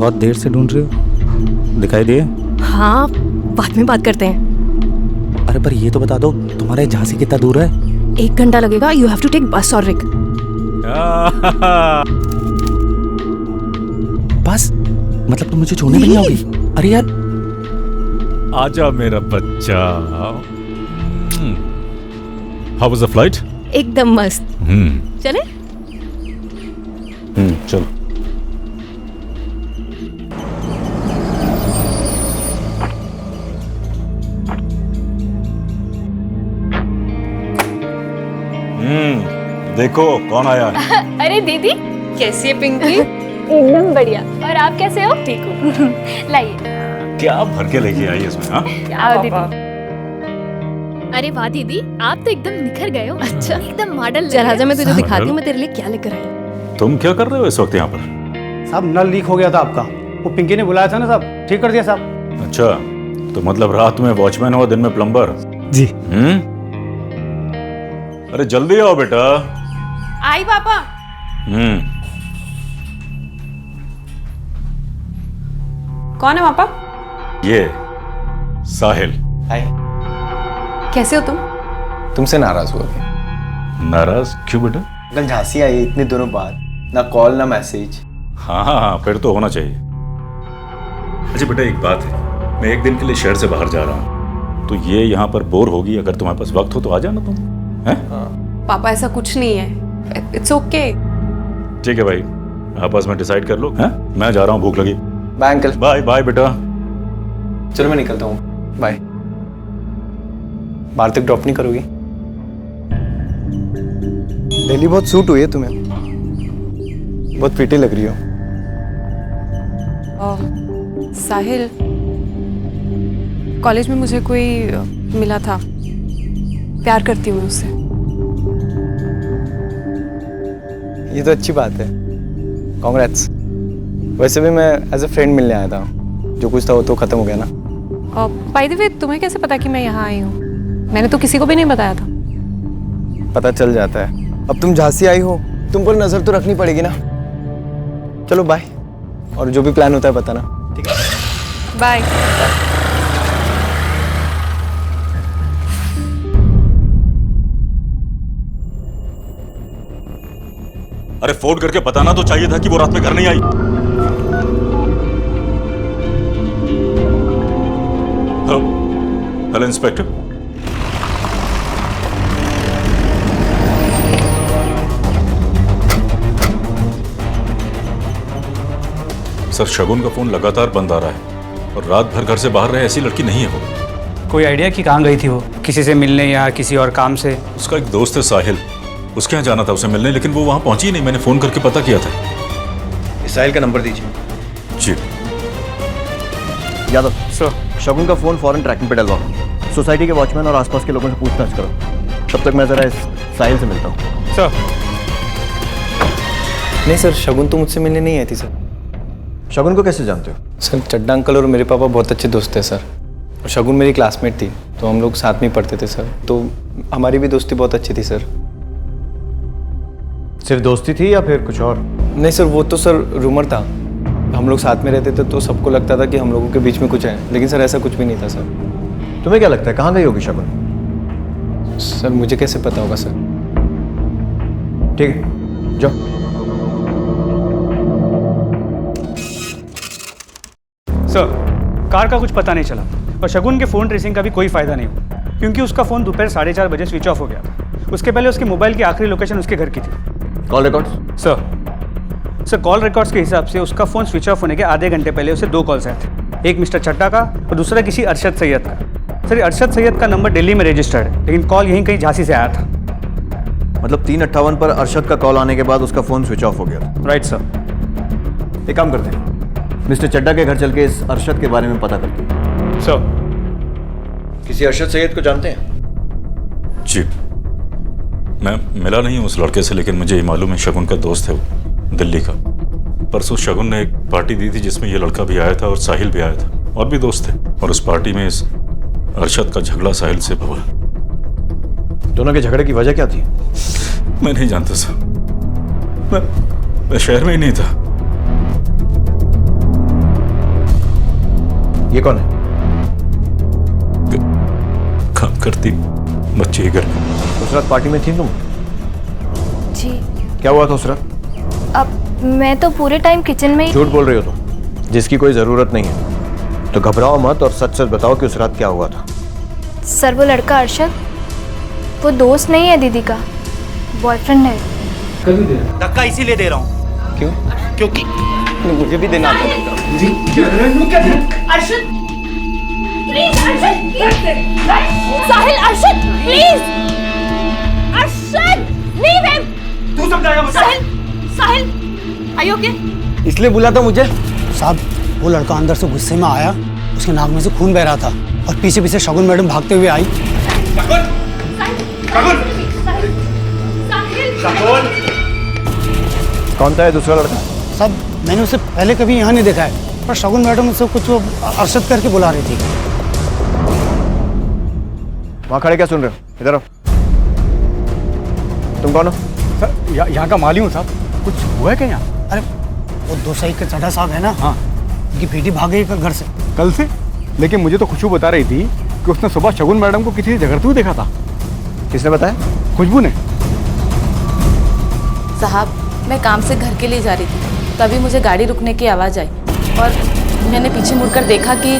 बहुत देर से ढूंढ रहे हो, दिखाई दिए? हाँ, बाद में बात करते हैं। अरे पर ये तो बता दो, तुम्हारे झांसी कितना दूर है? 1 घंटा लगेगा। यू हैव टू टेक बस और रिक। बस मतलब तुम मुझे छोड़ने भी नहीं आओगी? अरे यार आजा मेरा बच्चा। How was the flight? एकदम मस्त। चले? चलो। देखो कौन आया है। अरे दीदी, कैसी है पिंकी? एकदम बढ़िया। और आप कैसे हो? ठीक हो। लाइए। क्या भर के लेके आई इसमें? हाँ आओ दीदी। अरे वाह दीदी, आप तो एकदम निखर गए हो। अच्छा, एकदम मॉडल। चल आजा, मैं तुझे दिखाती हूँ मैं तेरे लिए क्या लेकर आई। तुम क्या कर रहे हो इस वक्त यहाँ पर? साहब नल लीक हो गया था आपका, वो पिंकी ने बुलाया था ना साहब, ठीक कर दिया साहब। अच्छा, तो मतलब रात में वॉचमैन हो, दिन में प्लम्बर? जी। अरे जल्दी आओ बेटा। आई पापा। कौन है पापा? ये साहिल। हाय। कैसे हो तुम? तुमसे नाराज हुआ क्या? नाराज क्यों बेटा? कल झांसी आई इतने दिनों बाद, ना कॉल ना मैसेज। हाँ, फिर तो होना चाहिए। अच्छा बेटा एक बात है, मैं एक दिन के लिए शहर से बाहर जा रहा हूँ, तो ये यहाँ पर बोर होगी। अगर तुम्हारे पास वक्त हो तो आ जाना तुम। हैं? पापा ऐसा कुछ नहीं है, इट्स ओके। ठीक है भाई, आपस में डिसाइड कर लो। हैं? मैं जा रहा हूँ, भूख लगी। Bye uncle. बाय बाय बेटा। चलो मैं निकलता हूँ, बाय। बाहर तक ड्रॉप नहीं करोगी? दिल्ली बहुत सूट हुई है तुम्हें, बहुत प्रीटी लग रही हो। साहिल, कॉलेज में मुझे कोई मिला था, प्यार करती हूँ मैं उससे। ये तो अच्छी बात है, कांग्रेट्स। वैसे भी मैं एज अ फ्रेंड मिलने आया था, जो कुछ था वो तो खत्म हो गया ना। बाय द वे, तुम्हें कैसे पता कि मैं यहाँ आई हूँ? मैंने तो किसी को भी नहीं बताया था। पता चल जाता है। अब तुम झांसी आई हो, तुम पर नजर तो रखनी पड़ेगी ना। चलो बाय, और जो भी प्लान होता है बताना, ठीक है? बाय। अरे फोन करके बताना तो चाहिए था कि वो रात में घर नहीं आई। Hello hello inspector. Sir Shagun का फोन लगातार बंद आ रहा है और रात भर घर से बाहर रहे ऐसी लड़की नहीं है वो। कोई आइडिया कि कहाँ गई थी वो? किसी से मिलने या किसी और काम से? उसका एक दोस्त है साहिल, उसके यहाँ जाना था उसे मिलने, लेकिन वो वहाँ पहुंची ही नहीं। मैंने फोन करके पता किया था। साहिल का नंबर दीजिए। जी यादव सर। शगुन का फोन फौरन ट्रैकिंग पे डलवाओ। सोसाइटी के वॉचमैन और आसपास के लोगों से पूछताछ करो। तब तक मैं जरा इस साहिल से मिलता हूँ। सर। नहीं सर, शगुन तो मुझसे मिलने नहीं आई थी सर। शगुन को कैसे जानते हो? सर चड्डा अंकल और मेरे पापा बहुत अच्छे दोस्त थे सर, और शगुन मेरी क्लासमेट थी, तो हम लोग साथ में ही पढ़ते थे सर, तो हमारी भी दोस्ती बहुत अच्छी थी सर। सिर्फ दोस्ती थी या फिर कुछ और? नहीं सर, वो तो सर रूमर था। हम लोग साथ में रहते थे तो सबको लगता था कि हम लोगों के बीच में कुछ है, लेकिन सर ऐसा कुछ भी नहीं था सर। तुम्हें क्या लगता है कहाँ गई होगी शगुन? सर मुझे कैसे पता होगा सर? ठीक है जाओ। सर, कार का कुछ पता नहीं चला और शगुन के फ़ोन ट्रेसिंग का भी कोई फ़ायदा नहीं हुआ, क्योंकि उसका फ़ोन दोपहर 4:30 बजे स्विच ऑफ हो गया था। उसके पहले उसके मोबाइल की आखिरी लोकेशन उसके घर की थी। Call records? Sir call records के हिसाब से उसका फ़ोन स्विच ऑफ होने के आधे घंटे पहले उसे 2 कॉल्स आए थे, एक मिस्टर चड्डा का और दूसरा किसी अरशद सैयद का। सर अरशद सैयद का नंबर दिल्ली में रजिस्टर्ड है, लेकिन कॉल यहीं कहीं झांसी से आया था। मतलब 3:58 पर अरशद का कॉल आने के बाद उसका फोन स्विच ऑफ हो गया। Right sir. एक काम करते हैं, मिस्टर चड्डा के घर चल के इस अरशद के बारे में पता करते हैं। सर। किसी अरशद सैयद को जानते हैं? जी मैं मिला नहीं हूँ उस लड़के से, लेकिन मुझे ये मालूम है शगुन का दोस्त है वो, दिल्ली का। परसों शगुन ने एक पार्टी दी थी जिसमें ये लड़का भी आया था और साहिल भी आया था, और भी दोस्त थे, और उस पार्टी में इस अरशद का झगड़ा साहिल से हुआ। दोनों के झगड़े की वजह क्या थी? मैं नहीं जानता सर, मैं शहर में ही नहीं था। ये कौन है? काम करती बच्ची के घर में। उस रात पार्टी में थी तुम? जी। क्या हुआ था उस रात? अब मैं तो पूरे टाइम किचन में ही। झूठ बोल रही हो तुम, जिसकी कोई जरूरत नहीं है। तो घबराओ मत और सच सच बताओ कि उस रात क्या हुआ था। सर वो लड़का अरशद, वो दोस्त नहीं है दीदी का, बॉयफ्रेंड है। धक्का इसीलिए दे रहा हूँ। क्यों? क्योंकि मुझे भी देना आता है। Arshad please, Arshad Sahil, Arshad please, Arshad leave him. तू समझाएगा मुझे? साहिल आर यू ओके? इसलिए बुला था मुझे। साहब वो लड़का अंदर से गुस्से में आया, उसके नाक में से खून बह रहा था और पीछे पीछे शगुन मैडम भागते हुए आई। कौन था ये दूसरा लड़का? साहब मैंने उसे पहले कभी यहाँ नहीं देखा है, पर शगुन मैडम उससे कुछ वो अरशद करके बुला रही थी। वहाँ खड़े क्या सुन रहे हो? इधर आओ। तुम कौन हो? सर यहाँ का माली हूँ साहब। कुछ हुआ है क्या यहाँ? अरे वो दो सही के चढ़ा साहब है ना, हाँ, उनकी बेटी भाग गई कल घर से। कल से? लेकिन मुझे तो खुशबू बता रही थी कि उसने सुबह शगुन मैडम को किसी से झगड़ते हुए देखा था। किसने बताया? खुशबू ने। साहब मैं काम से घर के लिए जा रही थी, तभी मुझे गाड़ी रुकने की आवाज़ आई और मैंने पीछे मुड़कर देखा कि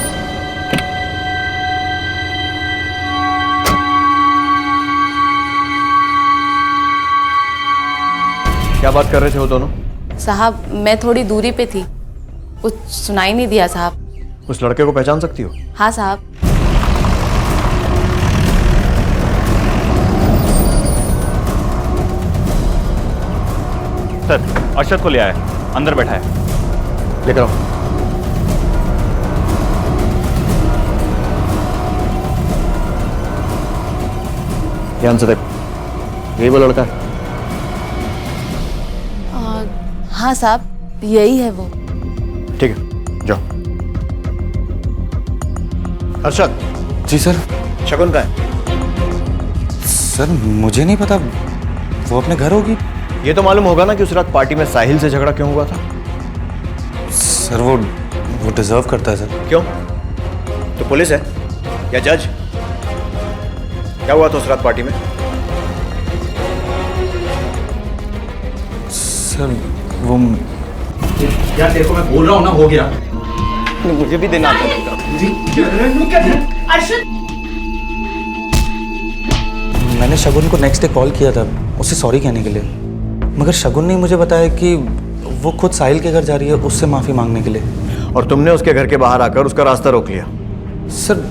क्या बात कर रहे थे वो दोनों? साहब मैं थोड़ी दूरी पे थी, कुछ सुनाई नहीं दिया साहब। उस लड़के को पहचान सकती हो? हाँ साहब। सर अरशद को ले आया, अंदर बैठा है। लेकर आओ। ध्यान से देख, यही वो लड़का है? हाँ साहब यही है वो। ठीक है जाओ। अरशद। जी सर। शगुन का है? सर मुझे नहीं पता, वो अपने घर होगी। ये तो मालूम होगा ना कि उस रात पार्टी में साहिल से झगड़ा क्यों हुआ था? सर वो डिजर्व करता है सर। क्यों? तो पुलिस है या जज? क्या हुआ था उस रात पार्टी में? सर वो यार देखो मैं बोल रहा हूँ ना, हो गया। मुझे भी देना आता है। अरशद मैंने शगुन को नेक्स्ट डे कॉल किया था उसे सॉरी कहने के लिए, मगर शगुन ने मुझे बताया कि वो खुद साहिल के घर जा रही है उससे माफ़ी मांगने के लिए। और तुमने उसके घर के बाहर आकर उसका रास्ता रोक लिया? सर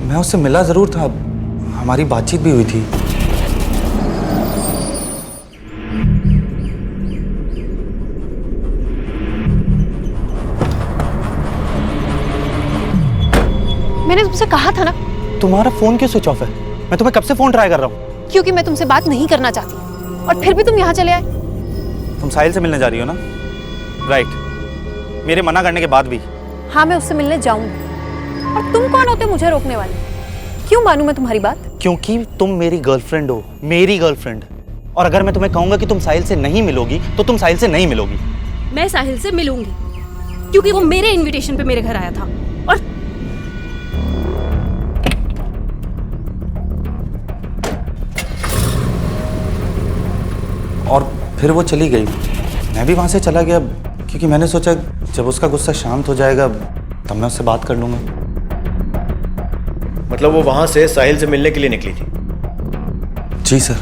मैं उससे मिला ज़रूर था, हमारी बातचीत भी हुई थी। मैंने तुमसे कहा था ना। तुम्हारा फोन क्यों स्विच ऑफ है? मैं तुम्हें कब से फोन ट्राई कर रहा हूँ। क्योंकि मैं तुमसे बात नहीं करना चाहती, और फिर भी तुम यहाँ चले आए। तुम साहिल से मिलने जा रही हो ना? राइट, मेरे मना करने के बाद भी। हाँ मैं उससे मिलने जाऊंगी, और तुम कौन होते मुझे रोकने वाले? क्यों मानूं मैं तुम्हारी बात? क्योंकि तुम मेरी गर्लफ्रेंड हो, मेरी गर्लफ्रेंड। और अगर मैं तुम्हें कहूंगा कि तुम साहिल से नहीं मिलोगी तो तुम साहिल से नहीं मिलोगी। मैं साहिल से मिलूंगी क्योंकि वो मेरे इनविटेशन पे मेरे घर आया था। और फिर वो चली गई, मैं भी वहाँ से चला गया क्योंकि मैंने सोचा जब उसका गुस्सा शांत हो जाएगा तब मैं उससे बात कर लूँगा। मतलब वो वहां से साहिल से मिलने के लिए निकली थी? जी सर।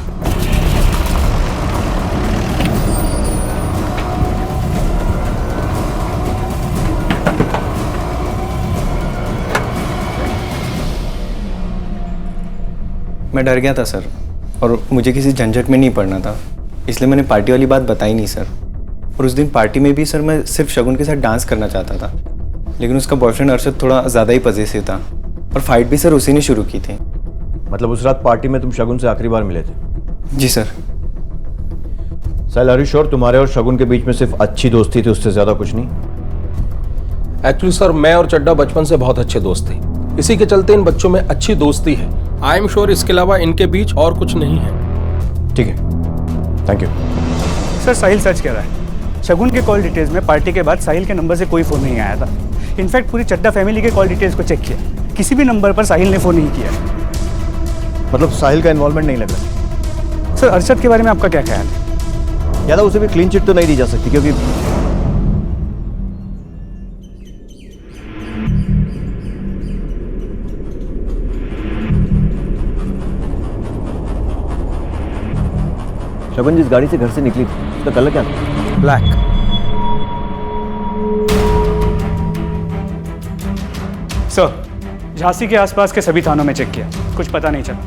मैं डर गया था सर, और मुझे किसी झंझट में नहीं पड़ना था, इसलिए मैंने पार्टी वाली बात बताई नहीं सर। और उस दिन पार्टी में भी सर मैं सिर्फ शगुन के साथ डांस करना चाहता था, लेकिन उसका बॉयफ्रेंड अरशद थोड़ा ज़्यादा ही पजेसिव था, और फाइट भी सर उसी ने शुरू की थी। मतलब उस रात पार्टी में तुम शगुन से आखिरी बार मिले थे? जी sir. Sahil are you sure तुम्हारे और शगुन के बीच में सिर्फ अच्छी दोस्ती थी, उससे ज़्यादा कुछ नहीं? एक्चुअली सर मैं और चड्डा बचपन से बहुत अच्छे दोस्त थे, इसी के चलते इन बच्चों में अच्छी दोस्ती है। आई एम श्योर इसके अलावा इनके बीच और कुछ नहीं है। ठीक है, थैंक यू। सर साहिल सच कह रहा है, शगुन के कॉल डिटेल्स में पार्टी के बाद साहिल के नंबर से कोई फ़ोन नहीं आया था। इनफैक्ट पूरी चड्डा फैमिली के कॉल डिटेल्स को चेक किया, किसी भी नंबर पर साहिल ने फ़ोन नहीं किया। मतलब साहिल का इन्वॉल्वमेंट नहीं लग रहा। सर अरशद के बारे में आपका क्या ख्याल है? याद उसे भी क्लीन चिट तो नहीं दी जा सकती, क्योंकि शगुन जिस गाड़ी से घर से निकली थी उसका कलर क्या था? ब्लैक। सर झांसी के आसपास के सभी थानों में चेक किया, कुछ पता नहीं चला।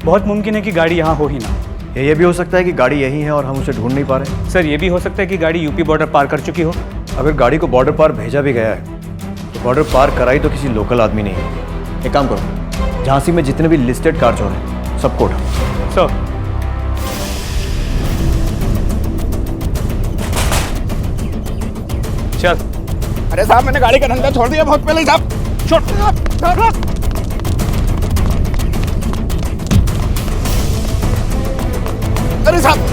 बहुत मुमकिन है कि गाड़ी यहाँ हो ही ना। ये भी हो सकता है कि गाड़ी यही है और हम उसे ढूंढ नहीं पा रहे। सर ये भी हो सकता है कि गाड़ी यूपी बॉर्डर पार कर चुकी हो। अगर गाड़ी को बॉर्डर पार भेजा भी गया है तो बॉर्डर पार कराई तो किसी लोकल आदमी नहीं है। एक काम करो, झांसी में जितने भी लिस्टेड कार चोर हैं सबको उठाओ। सर चल। अरे साहब मैंने गाड़ी का धंधा छोड़ दिया बहुत पहले साहब। अरे साहब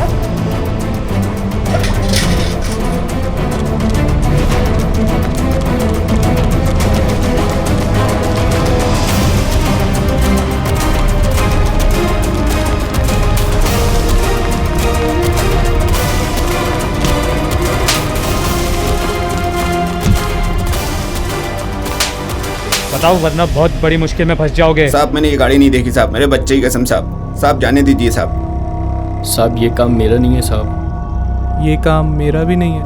बताओ, वरना बहुत बड़ी मुश्किल में फंस जाओगे। साहब मैंने ये गाड़ी नहीं देखी साहब, मेरे बच्चे की कसम साहब। साहब जाने दीजिए साहब। साहब ये काम मेरा नहीं है साहब। ये काम मेरा भी नहीं है।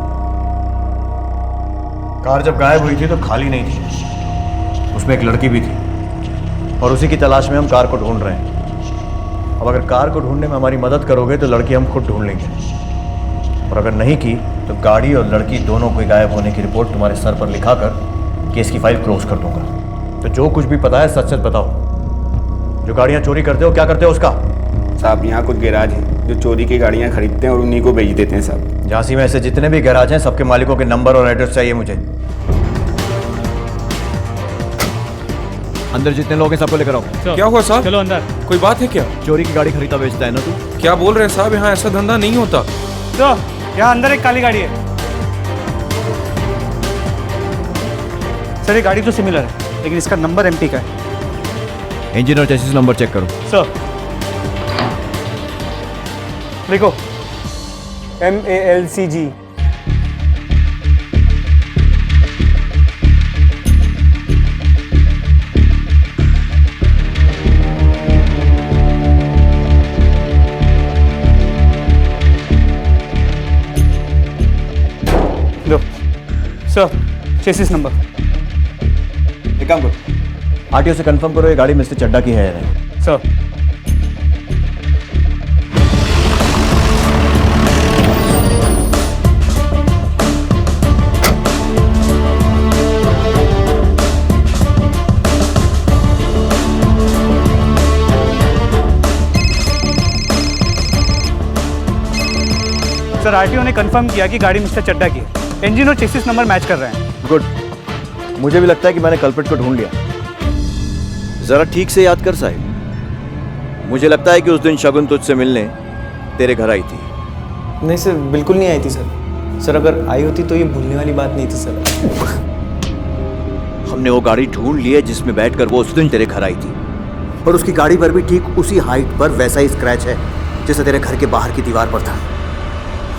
कार जब गायब हुई थी तो खाली नहीं थी, उसमें एक लड़की भी थी और उसी की तलाश में हम कार को ढूंढ रहे हैं। अब अगर कार को ढूंढने में हमारी मदद करोगे तो लड़की हम खुद ढूंढ लेंगे, और अगर नहीं की तो गाड़ी और लड़की दोनों को गायब होने की रिपोर्ट तुम्हारे सर पर लिखाकर केस की फाइल क्लोज कर दूंगा। तो जो कुछ भी पता है सच सच बताओ। जो गाड़ियाँ चोरी करते हो क्या करते हो उसका? साहब यहाँ कुछ गैराज हैं जो चोरी की गाड़ियाँ खरीदते हैं और उन्हीं को बेच देते हैं साहब। झांसी में ऐसे जितने भी गैराज हैं सबके मालिकों के नंबर और एड्रेस चाहिए मुझे। अंदर जितने लोग हैं सबको लेकर आओ। क्या हुआ साहब? चलो अंदर। कोई बात है क्या? चोरी की गाड़ी खरीदता बेचता है ना तू? क्या बोल रहे हैं साहब, यहाँ ऐसा धंधा नहीं होता। तो यहाँ अंदर एक काली गाड़ी है। सर ये गाड़ी तो सिमिलर है लेकिन इसका नंबर एमपी का है। इंजन और चेसिस नंबर चेक करो। सर देखो MALCG। लो सर चेसिस नंबर। एक काम करो, आरटीओ से कंफर्म करो ये गाड़ी मिस्टर चड्डा की है या नहीं। सर सर आरटीओ ने कंफर्म किया कि गाड़ी मिस्टर चड्डा की है। इंजन और चेसिस नंबर मैच कर रहे हैं। गुड, मुझे भी लगता है कि मैंने कल्प्रिट को ढूंढ लिया। जरा ठीक से याद कर साहिब, मुझे लगता है कि उस दिन शगुन तुझसे मिलने तेरे घर आई थी। नहीं सर, बिल्कुल नहीं आई थी सर। सर अगर आई होती तो ये भूलने वाली बात नहीं थी सर। हमने वो गाड़ी ढूंढ ली है जिसमें बैठकर वो उस दिन तेरे घर आई थी, और उसकी गाड़ी पर भी ठीक उसी हाइट पर वैसा ही स्क्रैच है जैसा तेरे घर के बाहर की दीवार पर था।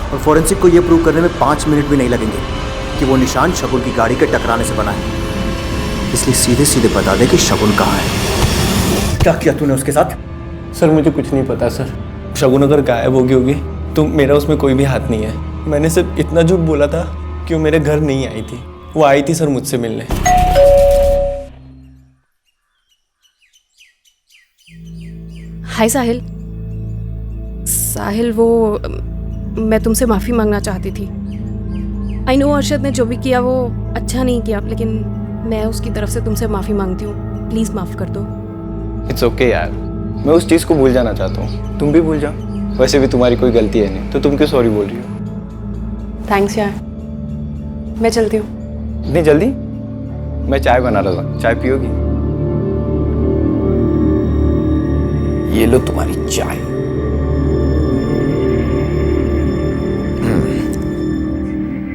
और फोरेंसिक को यह प्रूव करने में 5 मिनट भी नहीं लगेंगे कि वो निशान शगुन की गाड़ी के टकराने से बना है। इसलिए सीधे सीधे बता दे कि शगुन कहाँ है। क्या किया तूने उसके साथ? सर मुझे कुछ नहीं पता सर। शगुन अगर गायब होगी होगी तो मेरा उसमें कोई भी हाथ नहीं है। मैंने सिर्फ इतना झूठ बोला था कि वो मेरे घर नहीं आई थी। वो आई थी सर मुझसे मिलने। हाय साहिल। साहिल वो मैं तुमसे माफ़ी मांगना चाहती थी। आई नो अरशद ने जो भी किया वो अच्छा नहीं किया, लेकिन मैं उसकी तरफ से तुमसे माफ़ी मांगती हूँ। प्लीज़ माफ़ कर दो। इट्स ओके यार, मैं उस चीज़ को भूल जाना चाहता हूँ। तुम भी भूल जाओ। वैसे भी तुम्हारी कोई गलती है नहीं, तो तुम क्यों सॉरी बोल रही हो? थैंक्स यार, मैं चलती हूँ। इतनी जल्दी? मैं चाय बना रहा था, चाय पियोगी? ये लो तुम्हारी चाय।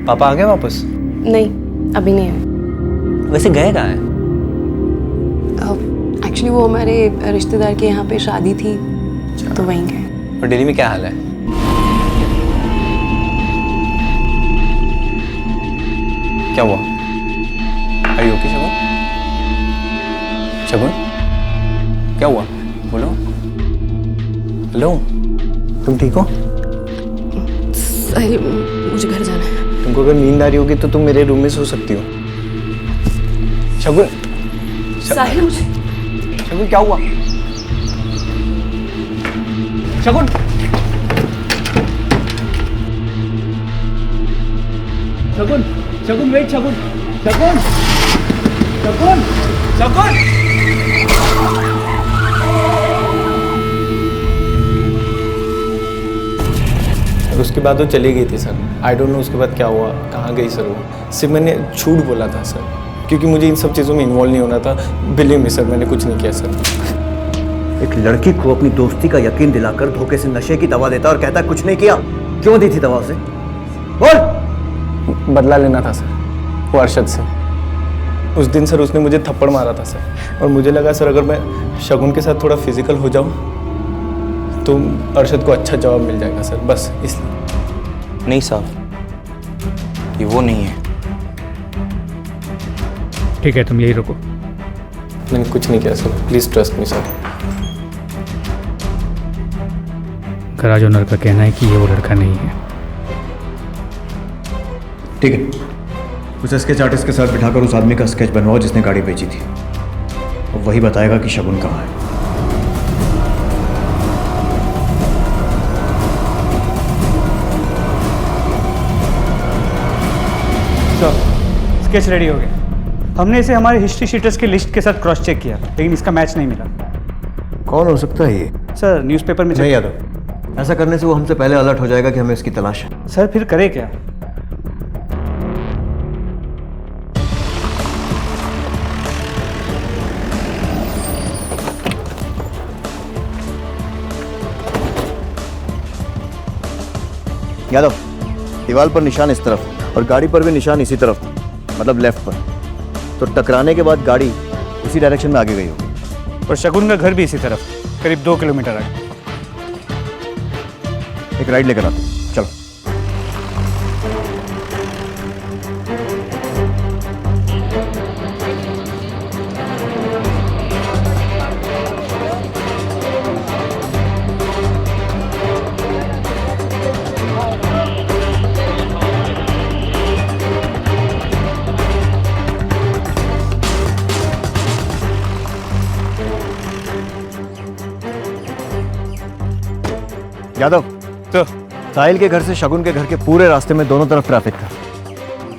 पापा आ गए वापस? नहीं, अभी नहीं है। वैसे गए कहाँ हैं? एक्चुअली वो हमारे रिश्तेदार के यहाँ पे शादी थी, तो वहीं गए। और दिल्ली में क्या हाल है? क्या हुआ? Are you okay, शगुन? शगुन? क्या हुआ? बोलो। हेलो, तुम ठीक हो? साहिल, मुझे घर जाना है। तुमको अगर नींद आ रही होगी तो तुम मेरे रूम में सो सकती हो। शगुन, साहिल, मुझे शगुन क्या हुआ? शगुन, शगुन, शगुन वेट, शगुन, शगुन, शगुन, शगुन। उसके बाद वो चली गई थी सर। आई डोंट नो उसके बाद क्या हुआ, कहाँ गई सर वो। सिर्फ मैंने झूठ बोला था सर, क्योंकि मुझे इन सब चीज़ों में इन्वॉल्व नहीं होना था। बिलीव मी सर, मैंने कुछ नहीं किया सर। एक लड़की को अपनी दोस्ती का यकीन दिलाकर धोखे से नशे की दवा देता और कहता कुछ नहीं किया। क्यों दी थी दवा उसे? बोल। बदला लेना था सर वो अरशद से। उस दिन सर उसने मुझे थप्पड़ मारा था सर, और मुझे लगा सर अगर मैं शगुन के साथ थोड़ा फिजिकल हो जाऊँ तो अरशद को अच्छा जवाब मिल जाएगा सर, बस इसलिए। नहीं साहब, ये वो नहीं है। ठीक है, तुम यही रुको। मैंने कुछ नहीं किया sir, please trust me sir. Garage owner का कहना है कि ये वो लड़का नहीं है। ठीक है, उस स्केच आर्टिस्ट के साथ बिठाकर उस आदमी का स्केच बनवाओ जिसने गाड़ी बेची थी। और वही बताएगा कि शगुन कहाँ है। स्केच रेडी हो गया। हमने इसे हमारे हिस्ट्री शीटर्स की लिस्ट के साथ क्रॉस चेक किया, लेकिन इसका मैच नहीं मिला। कौन हो सकता है ये? सर न्यूज़पेपर में नहीं यादव, ऐसा करने से वो हमसे पहले अलर्ट हो जाएगा कि हमें इसकी तलाश है। सर फिर करे क्या? यादव, दीवार पर निशान इस तरफ और गाड़ी पर भी निशान इसी तरफ था, मतलब लेफ्ट पर। तो टकराने के बाद गाड़ी उसी डायरेक्शन में आगे गई होगी। और शगुन का घर भी इसी तरफ, करीब 2 किलोमीटर आगे। एक राइड लेकर आते, चलो। यादव, तो साहिल के घर से शगुन के घर के पूरे रास्ते में दोनों तरफ ट्रैफिक था।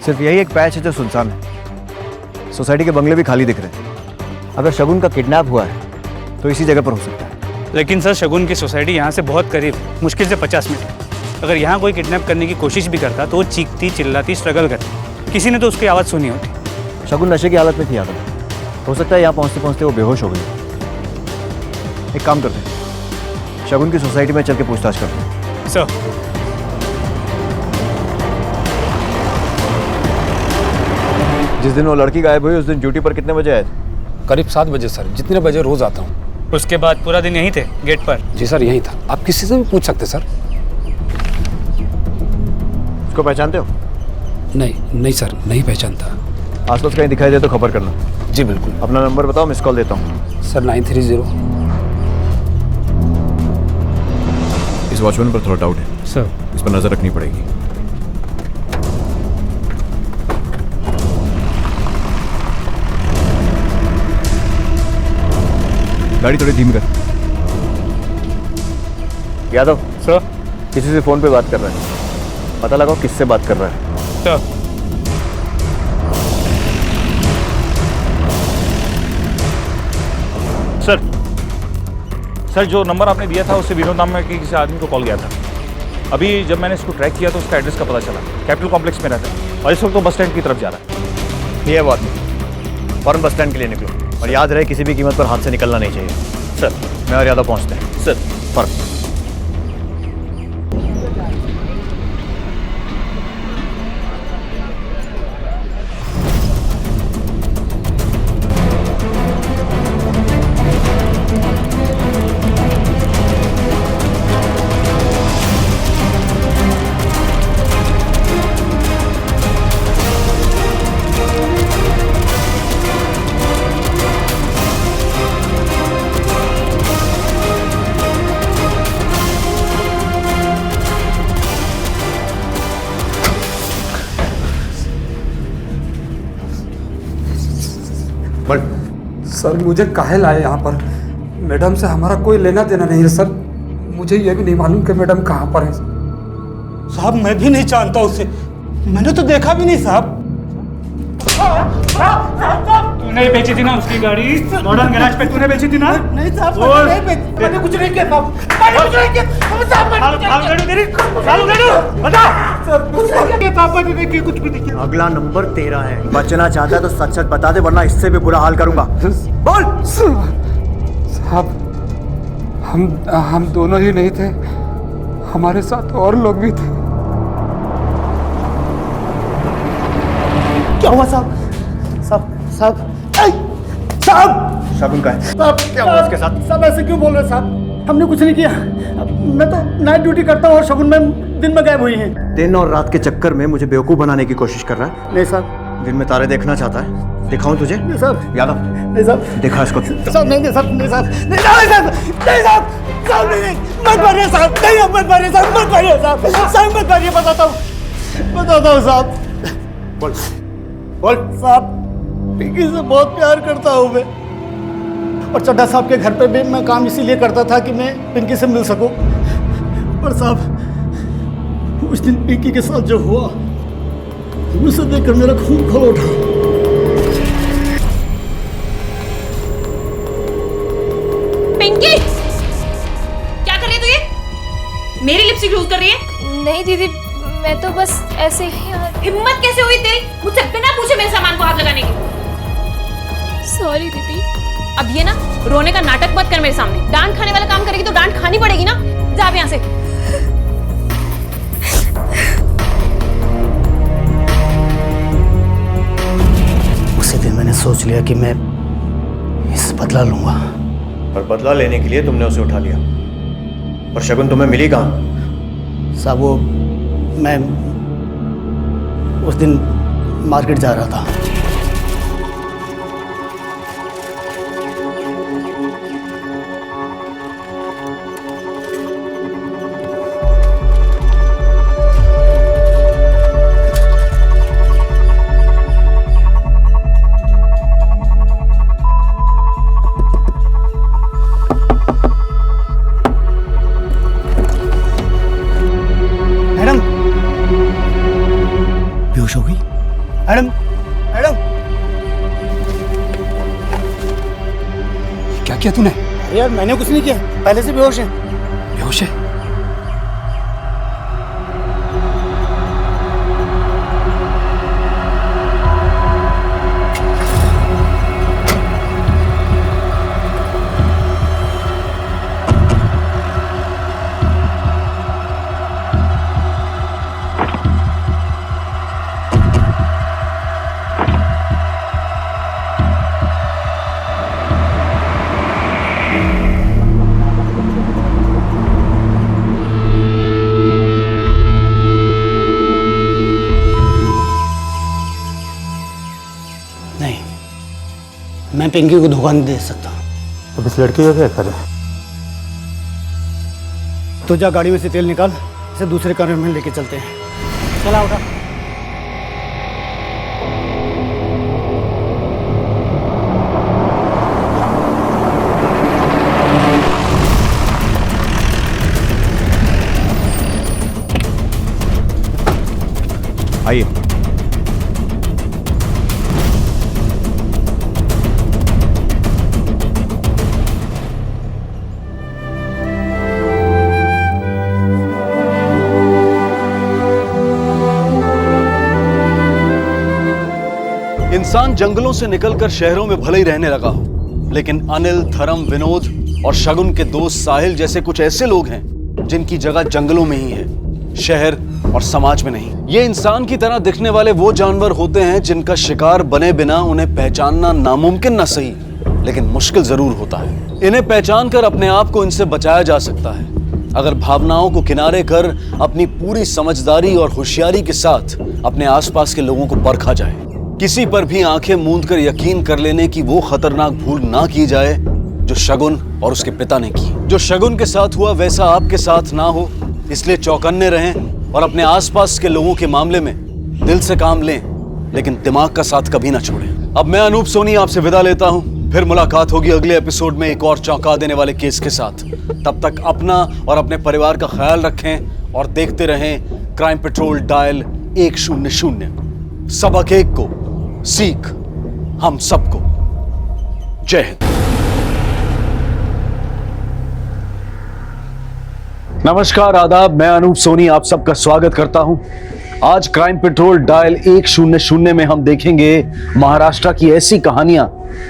सिर्फ यही एक पैच है जो सुनसान है। सोसाइटी के बंगले भी खाली दिख रहे हैं। अगर शगुन का किडनैप हुआ है तो इसी जगह पर हो सकता है। लेकिन सर शगुन की सोसाइटी यहाँ से बहुत करीब, मुश्किल से 50 मिनट। अगर यहाँ कोई किडनैप करने की कोशिश भी करता तो वो चीखती चिल्लाती स्ट्रगल करती, किसी ने तो उसकी आवाज़ सुनी होती। शगुन नशे की हालत में थी यादव, हो सकता है यहाँ पहुँचते पहुँचते वो बेहोश हो गई। एक काम करते हैं, शगुन की सोसाइटी में चल के पूछताछ करते हैं। सर जिस दिन वो लड़की गायब हुई उस दिन ड्यूटी पर कितने बजे आए थे? करीब 7 बजे सर, जितने बजे रोज आता हूँ। उसके बाद पूरा दिन यहीं थे गेट पर? जी सर यहीं था, आप किसी से भी पूछ सकते सर। उसको पहचानते हो? नहीं सर, नहीं पहचानता। आसपास कहीं दिखाई दे तो खबर करना। जी बिल्कुल। अपना नंबर बताओ, मिस कॉल देता हूँ। सर 930। इस वॉचमैन पर थोड़ा डाउट है सर, इस पर नजर रखनी पड़ेगी। गाड़ी थोड़ी धीमी कर। यादव सर, किसी से फोन पे बात कर रहा है, पता लगाओ किससे बात कर रहा है। सर सर जो नंबर आपने दिया था उससे विनोद नाम में किसी आदमी को कॉल गया था। अभी जब मैंने इसको ट्रैक किया तो उसका एड्रेस का पता चला, कैपिटल कॉम्प्लेक्स में रहता है और इस वक्त तो बस स्टैंड की तरफ जा रहा है। ये है वो आदमी, फौरन बस स्टैंड के लिए निकलो और याद रहे किसी भी कीमत पर हाथ से निकलना नहीं चाहिए। सर मैं और यादव पहुँचते हैं। सर फौरन। बोल। सर मुझे काहे लाए यहाँ पर? मैडम से हमारा कोई लेना देना नहीं है सर। मुझे ये भी नहीं मालूम कि मैडम कहाँ पर है। साहब मैं भी नहीं जानता उसे, मैंने तो देखा भी नहीं साहब। तूने बेची थी ना उसकी गाड़ी मॉडर्न गैराज पे, तूने बेची थी ना? नहीं साहब मैंने कुछ नहीं किया साहब, मैंने कुछ नहीं किया कुछ भी नहीं किया। अगला नंबर तेरा है, बचना चाहता है तो सच सच बता दे वरना इससे भी बुरा हाल करूंगा। बोल। साहब हम दोनों ही नहीं थे, हमारे साथ और लोग भी थे। क्या हुआ साहब? साहब साहब साहब शगुन का है। साहब क्या हुआ उसके साथ? साहब ऐसे क्यों बोल रहे साहब? हमने कुछ नहीं किया। मैं तो नाइट ड्यूटी करता हूँ और शगुन मैम दिन में गायब हुई हैं। दिन और रात के चक्कर में मुझे बेवकूफ बनाने की कोशिश कर रहा है। नहीं साहब। दिन में तारे देखना चाहता है, दिखाऊं तुझे? नहीं साहब। यादव नहीं साहब। दिखा इसको। साहब नहीं साहब, नहीं साहब, नहीं साहब, नहीं साहब, साहब नहीं, मत मारिए साहब, नहीं मत मारिए साहब, मत मारिए साहब, साहब मत मारिए, बताता हूँ साहब। बोल बोल। साहब पिंकी से बहुत प्यार करता हूँ मैं, और चड्ढा साहब के घर पे भी मैं काम इसीलिए करता था कि मैं पिंकी से मिल सकूं। पर साहब उस दिन पिंकी के साथ जो हुआ उसे देखकर मेरा खून खौल उठा। पिंकी क्या कर रही है तू? ये मेरी लिपस्टिक यूज कर रही है? नहीं दीदी, मैं तो बस ऐसे ही। हिम्मत कैसे हुई तेरी मुझसे बिना पूछे मेरे सामान को हाथ लगाने की? सॉरी दीदी। अब ये ना रोने का नाटक मत कर मेरे सामने। डांट खाने वाला काम करेगी तो डांट खानी पड़ेगी ना। जा अब यहाँ से। उसी दिन मैंने सोच लिया कि मैं इस बदला लूंगा। और बदला लेने के लिए तुमने उसे उठा लिया, और शगुन तुम्हें मिली कहाँ? साहब वो मैं उस दिन मार्केट जा रहा था। बेहोश हो गई मैडम। मैडम क्या किया तूने? अरे यार मैंने कुछ नहीं किया, पहले से बेहोश है। बेहोश है? मैं पिंकी को धोखा नहीं दे सकता। अब इस लड़की का क्या करें? तो जा गाड़ी में से तेल निकाल, इसे दूसरे कमरे में लेके चलते हैं। चला उठा। आइए। इंसान जंगलों से निकलकर शहरों में भले ही रहने लगा हो, लेकिन अनिल, धर्म, विनोद और शगुन के दोस्त साहिल जैसे कुछ ऐसे लोग हैं जिनकी जगह जंगलों में ही है, शहर और समाज में नहीं। ये इंसान की तरह दिखने वाले वो जानवर होते हैं जिनका शिकार बने बिना उन्हें पहचानना नामुमकिन न सही, लेकिन मुश्किल जरूर होता है। इन्हें पहचान कर अपने आप को इनसे बचाया जा सकता है अगर भावनाओं को किनारे कर अपनी पूरी समझदारी और होशियारी के साथ अपने आसपास के लोगों को परखा जाए। किसी पर भी आंखें मूंद कर यकीन कर लेने की वो खतरनाक भूल ना की जाए जो शगुन और उसके पिता ने की। जो शगुन के साथ हुआ वैसा आपके साथ ना हो, इसलिए चौकन्ने रहें और अपने आसपास के लोगों के मामले में दिल से काम लें, लेकिन दिमाग का साथ कभी ना छोड़ें। अब मैं अनूप सोनी आपसे विदा लेता हूं। फिर मुलाकात होगी अगले एपिसोड में एक और चौंका देने वाले केस के साथ। तब तक अपना और अपने परिवार का ख्याल रखें और देखते रहें क्राइम पेट्रोल डायल 100। सबक एक को, सीख हम सबको। जय हिंद। नमस्कार, आदाब। मैं अनूप सोनी आप सबका स्वागत करता हूं। आज क्राइम पेट्रोल डायल 100 में हम देखेंगे महाराष्ट्र की ऐसी कहानियां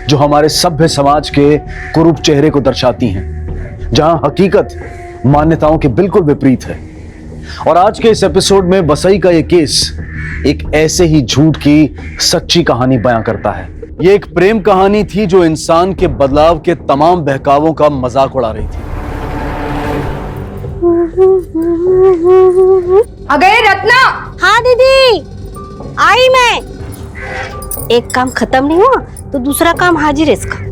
जो हमारे सभ्य समाज के कुरूप चेहरे को दर्शाती हैं, जहां हकीकत मान्यताओं के बिल्कुल विपरीत है। और आज के इस एपिसोड में वसई का यह केस एक ऐसे ही झूठ की सच्ची कहानी बयां करता है। ये एक प्रेम कहानी थी जो इंसान के बदलाव के तमाम बहकावों का मजाक उड़ा रही थी। आ गए रत्ना? हाँ दीदी, आई मैं। एक काम खत्म नहीं हुआ तो दूसरा काम हाजिर है इसका।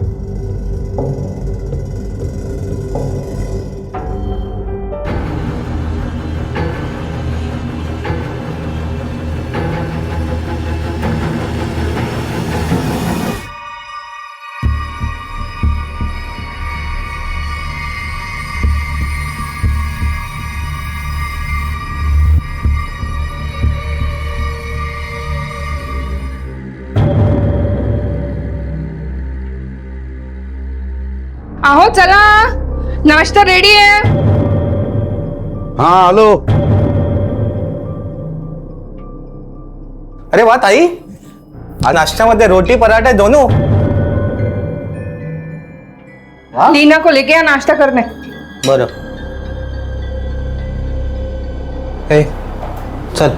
आहो चला, नाश्ता रेडी है। हाँ हेलो। अरे वाह ताई, आज नाश्त्यामध्ये रोटी पराठे दोनों। लीना को लेके आ नाश्ता करने। बरं। हे चल।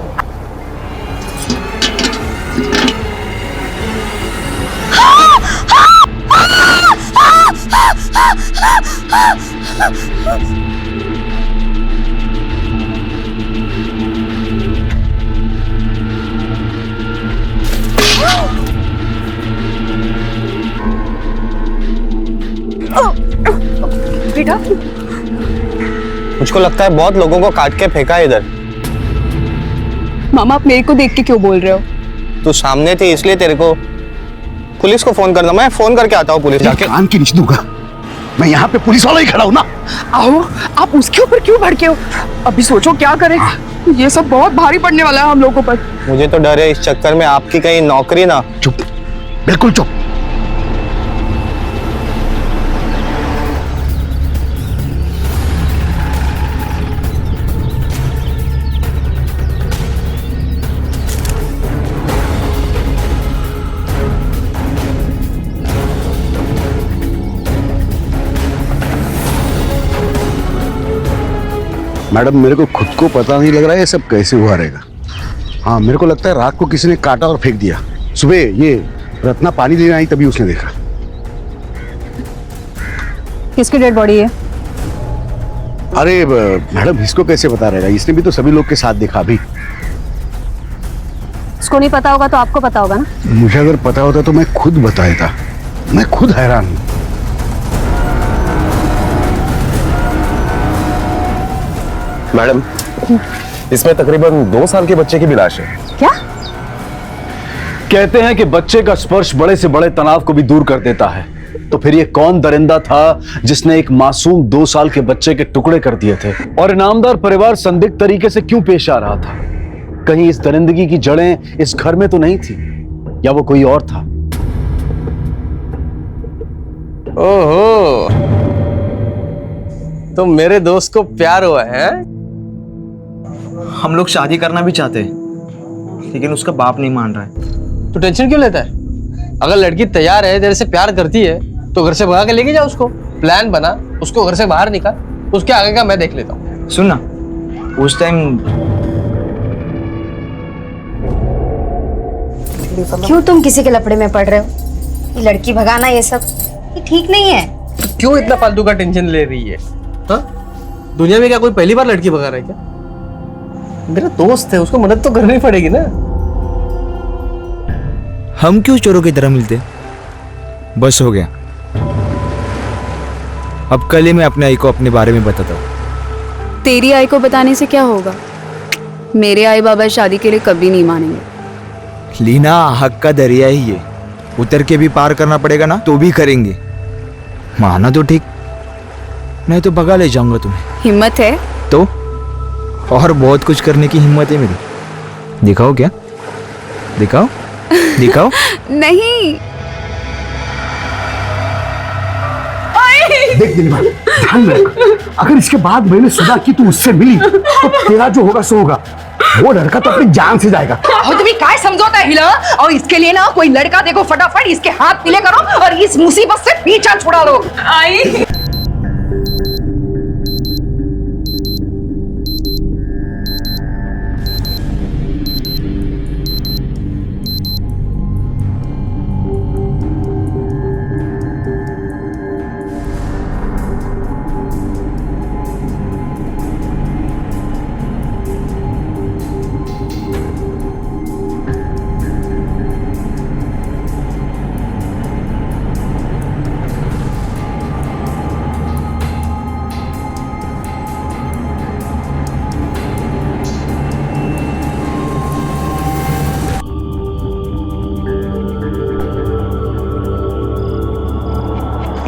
बेटा, मुझको लगता है बहुत लोगों को काट के फेंका है इधर। मामा आप मेरे को देख के क्यों बोल रहे हो? तू सामने थी इसलिए तेरे को। पुलिस को फोन करना, मैं फोन करके आता हूँ पुलिस जाके। कान की नीच दूंगा मैं, यहाँ पे पुलिस वाला ही खड़ा हूँ ना। आओ, आप उसके ऊपर क्यों भड़के हो? अभी सोचो क्या करें। ये सब बहुत भारी पड़ने वाला है हम लोगों पर। मुझे तो डर है इस चक्कर में आपकी कहीं नौकरी ना। चुप, बिल्कुल चुप। मैडम, मेरे को खुद को पता नहीं लग रहा है ये सब कैसे हुआ रहेगा। हाँ, मेरे को लगता है रात को किसी ने काटा और फेंक दिया। सुबह ये रत्ना पानी लेने आई तभी उसने देखा। किसकी डेड बॉडी है? अरे मैडम, इसको कैसे पता रहेगा? इसने भी तो सभी लोग के साथ देखा। अभी इसको नहीं पता होगा तो आपको पता होगा ना। मुझे अगर पता होता तो मैं खुद बताया था। मैं खुद हैरान हूँ। मैडम, इसमें तकरीबन 2 साल के बच्चे की भी लाश है। क्या कहते हैं कि बच्चे का स्पर्श बड़े से बड़े तनाव को भी दूर कर देता है। तो फिर ये कौन दरिंदा था जिसने एक मासूम 2 साल के बच्चे के टुकड़े कर दिए थे? और इनामदार परिवार संदिग्ध तरीके से क्यों पेश आ रहा था? कहीं इस दरिंदगी की जड़ें इस घर में तो नहीं थी, या वो कोई और था? ओहो, तो मेरे दोस्त को प्यार हुआ है? हम लोग शादी करना भी चाहते हैं लेकिन उसका बाप नहीं मान रहा है। तो टेंशन क्यों लेता है? अगर लड़की तैयार है, तेरे से प्यार करती है, तो घर से भगा के लेके जा उसको। प्लान बना, उसको घर से बाहर निकाल, उसके आगे का मैं देख लेता हूँ। सुन ना, उस टाइम क्यों तुम किसी के लपड़े में पड़ रहे हो? ये लड़की भगाना ये सब ये ठीक नहीं है। तो क्यों इतना फालतू का टेंशन ले रही है? हाँ? दुनिया में क्या कोई पहली बार लड़की भगा रहा है क्या? मेरा दोस्त है, उसको मदद तो करनी पड़ेगी ना। हम क्यों चोरों की तरह मिलते? बस हो गया। अब कल ही मैं अपने आई को अपने बारे में बताता हूँ। तेरी आई को बताने से क्या होगा? मेरे आई बाबा शादी के लिए कभी नहीं मानेंगे। लीना, हक का दरिया ही है। उतर के भी पार करना पड़ेगा ना तो भी करेंगे। माना तो ठीक, नहीं तो भगा ले जाऊंगा तुम्हें। हिम्मत है तो और बहुत कुछ करने की हिम्मत है मेरी। दिखाओ क्या? दिखाओ दिखाओ। नहीं। देख दिलवा, ध्यान में रख, अगर इसके बाद मैंने सुना कि तू उससे मिली तो तेरा जो होगा सो होगा। वो लड़का तो अपनी जान से जाएगा। और तुम्हें काय समझौता है हिला? और इसके लिए ना कोई लड़का देखो, फटाफट इसके हाथ पीले करो और इस मुसीबत से पीछा छुड़ा लो। आई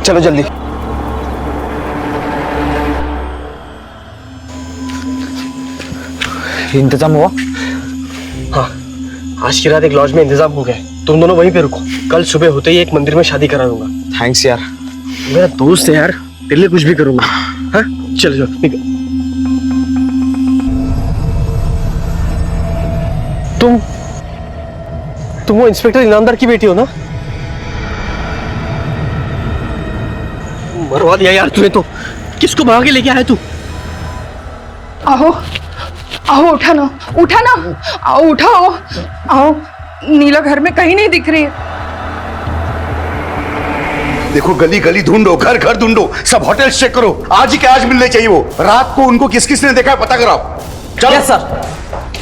चलो जल्दी। इंतजाम हुआ? हाँ, आज की रात एक लॉज में इंतजाम हो गया। तुम दोनों वहीं पे रुको, कल सुबह होते ही एक मंदिर में शादी करा दूंगा। थैंक्स यार, मेरा दोस्त है यार, तेरे लिए कुछ भी करूंगा। हाँ चलो चलो निकल। तुम वो इंस्पेक्टर इनामदार की बेटी हो ना? मरवा दिया यार तूने तो। किसको भगा के लेके आया तू? आओ आओ, उठा ना आओ, उठाओ आओ। नीला घर में कहीं नहीं दिख रही है। देखो गली गली ढूंढो, घर घर ढूंढो, सब होटल चेक करो, आज ही के आज मिलने चाहिए वो। रात को उनको किस किस ने देखा है पता कराओ। चलो सर।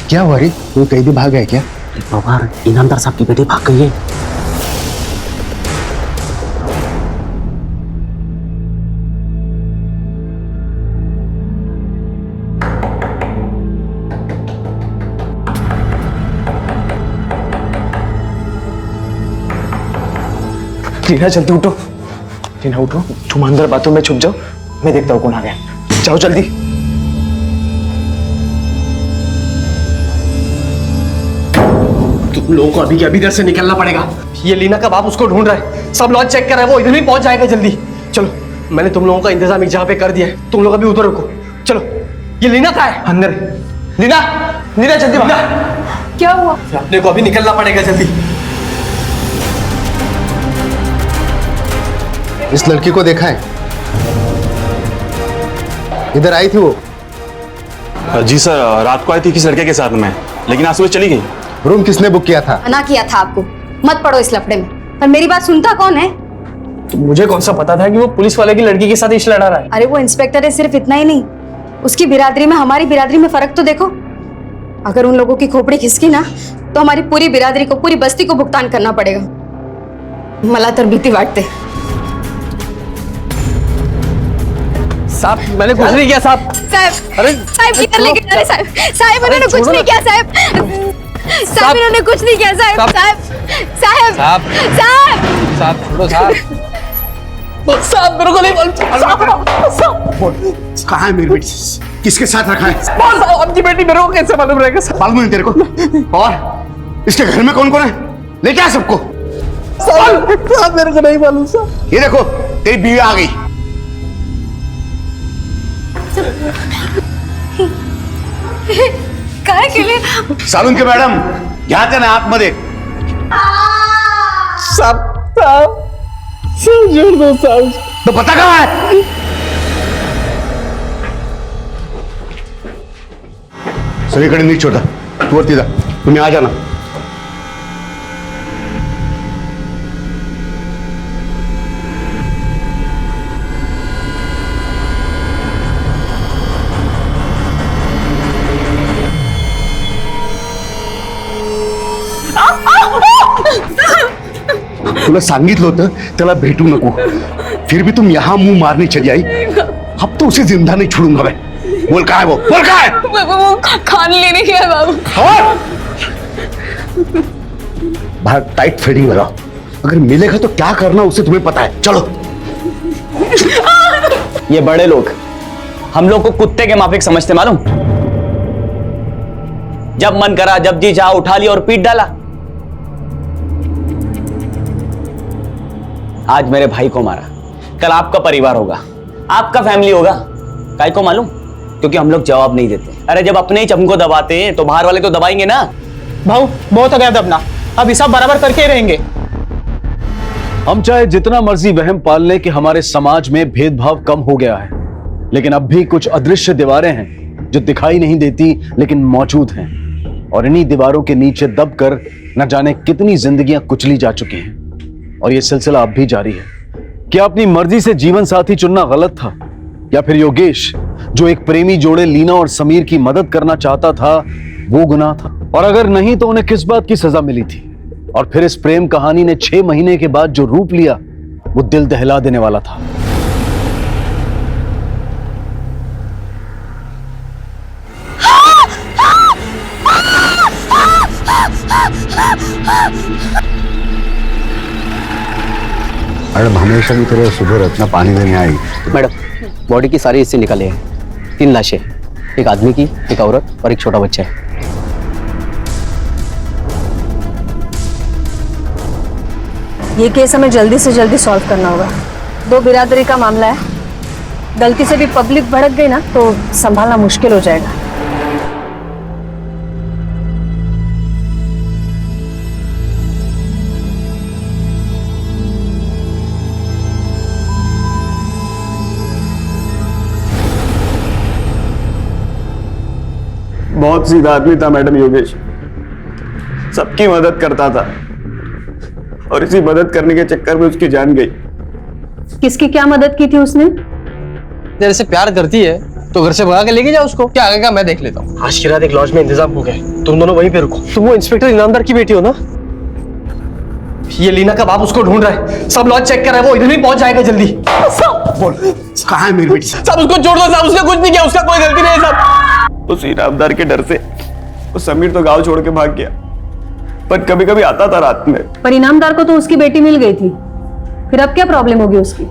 क्या हुआ रे, वो कैदी भाग गया क्या? बाबा, इनामदार साहब की बेटी भाग गई है। टीना जल्दी उठो, टीना उठो, तुम अंदर बाथरूम में छुप जाओ, मैं देखता हूँ कौन आ गया। जाओ जल्दी। तुम लोगों को अभी के अभी इधर से निकलना पड़ेगा। ये लीना का बाप उसको ढूंढ रहा है, सब लॉज चेक कर रहा है, वो इधर ही पहुंच जाएगा जल्दी। चलो, मैंने तुम लोगों का इंतजाम एक जगह पे कर दिया है, तुम लोग अभी उधर रुको। चलो, ये लीना कहाँ है? अंदर। लीना, लीना जल्दी भागा। क्या हुआ? अपने को अभी निकलना पड़ेगा जल्दी। इस लड़की को देखा है? इधर आई थी वो? जी सर, रात को आई थी किसी लड़के के साथ में, लेकिन आज सुबह चली गई। रूम किसने बुक किया था? मना किया था आपको, मत पड़ो इस लफड़े में। पर मेरी बात सुनता कौन है? तो मुझे कौन सा पता था कि वो पुलिस वाले की लड़की के साथ इश्क लड़ा रहा है। अरे वो इंस्पेक्टर है, सिर्फ इतना ही नहीं, उसकी बिरादरी में हमारी बिरादरी में फर्क तो देखो। अगर उन लोगों की खोपड़ी खिसकी ना तो हमारी पूरी बिरादरी को, पूरी बस्ती को भुगतान करना पड़ेगा। मला तर भीती वाटते। साहब, मैंने कुछ नहीं किया साहब। साहब, अरे साहब किधर लेके जा रहे साहब? साहब इन्होंने कुछ नहीं किया साहब। साहब इन्होंने कुछ नहीं किया साहब। साहब साहब साहब साहब साहब छोड़ो साहब। साहब मेरे को नहीं मालूम। कहाँ है मेरी बेटी? किसके साथ रखा है? साहब आपकी बेटी मेरे को कैसे मालूम रहेगा? मालूम नहीं तेरे को? और इसके घर में कौन कौन है? लेके आ सबको। साहब मेरे को नहीं मालूम साहब। ये देखो तेरी बीवी आ गई। काय केले? सालून के मॅडम घ्या त्यांना आतमध्ये। साहब साहब जोड़ दो साहब। तो पता कहाँ है? सगळीकडे नीट छोटा, तू वरती जा, तुम्ही आ जाना। तुला सांगितलं होतं त्याला भेटू नको, फिर भी तुम यहाँ मुंह मारने चली आई। अब तो उसे जिंदा नहीं छोड़ूंगा मैं। बोल कहाँ है वो? बोल कहाँ है? वो खान लेने गया बाबू। बाहर टाइट फिटिंग लगाओ, अगर मिलेगा तो क्या करना उसे तुम्हें पता है। चलो। ये बड़े लोग हम लोग को कुत्ते के माफिक समझते, मालूम? जब मन करा, जब जी चाहा उठा लिया और पीट डाला। आज मेरे भाई को मारा, कल आपका परिवार होगा, आपका फैमिली होगा। काहे को मालूम? क्योंकि हम लोग जवाब नहीं देते। अरे जब अपने ही चमको दबाते हैं तो बाहर वाले तो दबाएंगे ना। भाऊ बहुत हो गया दबना, अब हिसाब बराबर करके ही रहेंगे। हम चाहे जितना मर्जी वहम पाल लें कि हमारे समाज में भेदभाव कम हो गया है, लेकिन अब भी कुछ अदृश्य दीवारें हैं जो दिखाई नहीं देती लेकिन मौजूद हैं। और इन्हीं दीवारों के नीचे दबकर न जाने कितनी जिंदगियां कुचली जा चुकी हैं। और यह सिलसिला अब भी जारी है। क्या अपनी मर्जी से जीवन साथी चुनना गलत था, या फिर योगेश जो एक प्रेमी जोड़े लीना और समीर की मदद करना चाहता था वो गुनाह था? और अगर नहीं तो उन्हें किस बात की सजा मिली थी? और फिर इस प्रेम कहानी ने 6 महीने के बाद जो रूप लिया वो दिल दहला देने वाला था। मैडम हमेशा की तरह सुबह रत्ना पानी देने आई। मैडम बॉडी की सारी हिस्से निकले हैं। 3 लाशें, एक आदमी की, एक औरत और एक छोटा बच्चा है। ये केस हमें जल्दी से जल्दी सॉल्व करना होगा। 2 बिरादरी का मामला है, गलती से भी पब्लिक भड़क गई ना तो संभालना मुश्किल हो जाएगा। बहुत सीधा आदमी था मैडम योगेश, सबकी मदद करता था और इसी मदद करने के चक्कर में उसकी जान गई। किसकी क्या मदद की थी उसने? तेरे से प्यार करती है तो घर से भगा के लेके जाओ उसको, क्या आगे का मैं देख लेता हूँ। आज की रात एक लॉज में इंतजाम हो गया, तुम दोनों वहीं पे रुको। तुम वो इंस्पेक्टर इनामदार की बेटी हो ना? ये लीना का बाप उसको ढूंढ रहा है, सब लॉज चेक कर रहा है, वो इधर ही पहुंच जाएगा जल्दी। बोल कहाँ है मेरी बेटी? सब उसको छोड़ दो साहब, उसने कुछ नहीं किया, उसका कोई गलती नहीं है साहब। उस इनामदार के डर से वो समीर तो गांव छोड़ के भाग गया, पर कभी कभी आता था रात में। पर इनामदार को तो उसकी बेटी मिल गई थी, फिर अब क्या प्रॉब्लम होगी उसकी?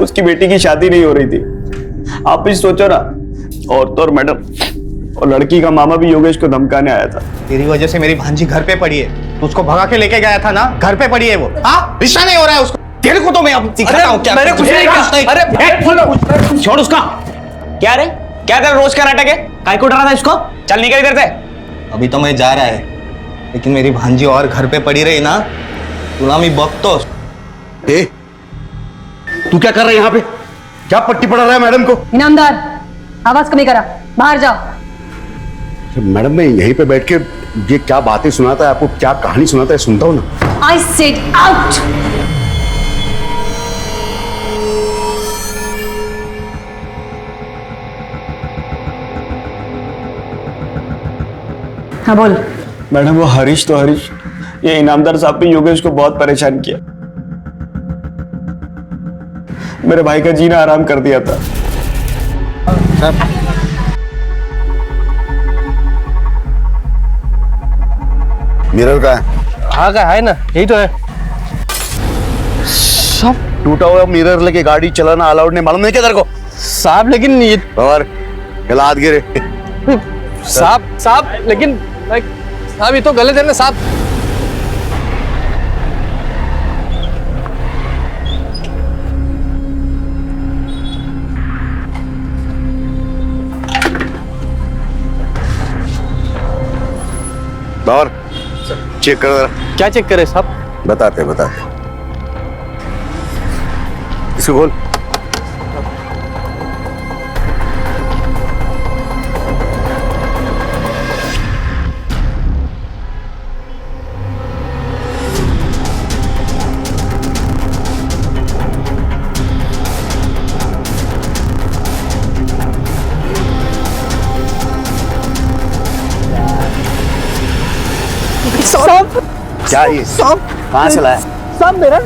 उसकी बेटी की शादी नहीं हो रही थी। आप भी सोचो ना, और तो और मैडम, और लड़की का मामा भी योगेश को धमकाने आया था। तेरी वजह से मेरी भांजी घर पे पड़ी है, तो उसको भगा के लेके गया था ना, घर पे पड़ी है वो। हाँ रिश्ता नहीं हो रहा है उसको। तेरे को तो मैं अब दिखाता हूँ क्या। मैंने कुछ नहीं कहा। अरे छोड़ उसका। क्या रे, क्या तेरा रोज का नाटक है? काय को डरा था इसको? चल निकल इधर से। अभी तो मैं जा रहा है, लेकिन मेरी भांजी और घर पे पड़ी रही ना, तुला मी बघतो। तू क्या कर रहा है यहाँ पे? क्या पट्टी पड़ा रहा है मैडम को? इनामदार आवाज कमी करा, बाहर जाओ। मैडम मैं यहीं पे बैठ के ये क्या बातें सुनाता है आपको, क्या कहानी सुनाता है सुनता हूँ ना। I said out. हाँ बोल। मैडम वो हरीश तो हरीश, ये इनामदार साहब भी योगेश को बहुत परेशान किया, मेरे भाई का जीना आराम कर दिया था। मिरर का है? हाँ का है ना, यही तो है। सब टूटा हुआ मिरर लेके गाड़ी चलाना अलाउड नहीं, मालूम नहीं क्या तेरे को? साहब लेकिन ये और हाथ गिरे। साहब लेकिन साहब ये तो गलत है ना साहब। और चेक कर जरा। क्या चेक करे साहब? बताते इसको खोल। क्या ये कहाँ से लाया? साहब मेरा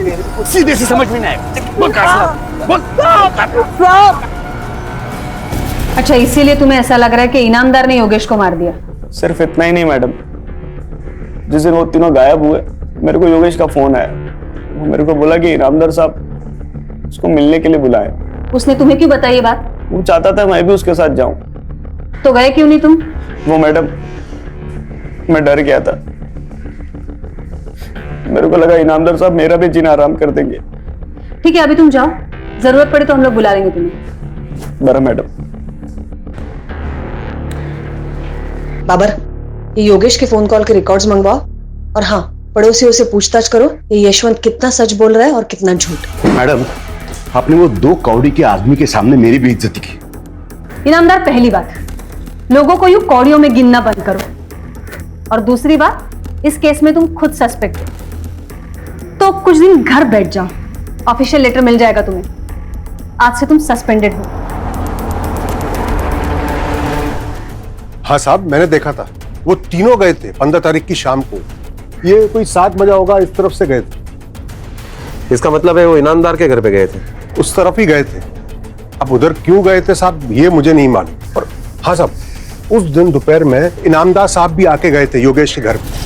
सीधे से समझ में नहीं आया। अच्छा इसीलिए तुम्हें ऐसा लग रहा है कि इनामदार ने योगेश को मार दिया? सिर्फ इतना ही नहीं मैडम, जिस दिन वो तीनों गायब हुए मेरे को योगेश का फोन आया। वो मेरे को बोला कि इनामदार साहब उसको मिलने के लिए बुलाए। उसने तुम्हें क्यों बताई ये बात? वो चाहता था मैं भी उसके साथ जाऊं। तो गए क्यों नहीं तुम? वो मैडम, मैं डर गया था। मेरे को लगा इनामदार साहब मेरा भी जीना आराम कर देंगे। ठीक है, अभी तुम जाओ, जरूरत पड़े तो हम लोग बुला लेंगे तुम्हें। बरा मैडम। बाबर, ये योगेश के फोन कॉल के रिकॉर्ड्स मंगवाओ और हाँ, पड़ोसियों से पूछताछ करो ये यशवंत कितना सच बोल रहा है और कितना झूठ। मैडम, आपने वो 2 कौड़ी के आदमी के सामने मेरी बेइज्जती की। इनामदार, पहली बात, लोगों को यूं कौड़ियों में गिनना बंद करो, और दूसरी बात, इस केस में तुम खुद सस्पेक्ट हो तो कुछ दिन घर बैठ जाओ, ऑफिशियल लेटर मिल जाएगा तुम्हें। आज से तुम सस्पेंडेड हो। हाँ साहब, मैंने देखा था, वो तीनों गए थे 15 तारीख की शाम को। ये कोई 7 बजा होगा, इस तरफ से गए थे। इसका मतलब है वो इनामदार के घर पे गए थे? उस तरफ ही गए थे। अब उधर क्यों गए थे साहब, ये मुझे नहीं मालूम। और हाँ साहब, उस दिन दोपहर में इनामदार साहब भी आके गए थे योगेश के घर पे।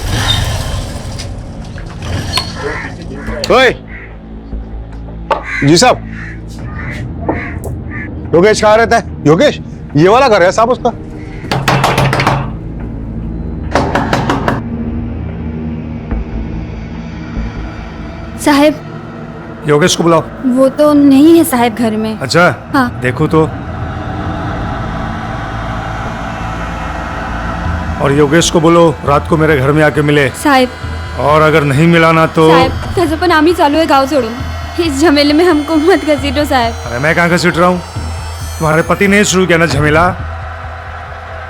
ओए जी साहब, योगेश कहाँ रहता है? योगेश, ये वाला घर है साहब उसका। साहब, योगेश को बुलाओ। वो तो नहीं है साहब घर में। अच्छा, हाँ। देखो तो। और योगेश को बोलो रात को मेरे घर में आके मिले। साहब, और अगर नहीं मिला ना तो साहब कैसे पर नाम ही चालू है, गाँव छोड़ो, इस झमेले में हमको मत घसीटो साहब। अरे मैं कहाँ घसीट रहा हूँ? तुम्हारे पति ने शुरू किया ना झमेला,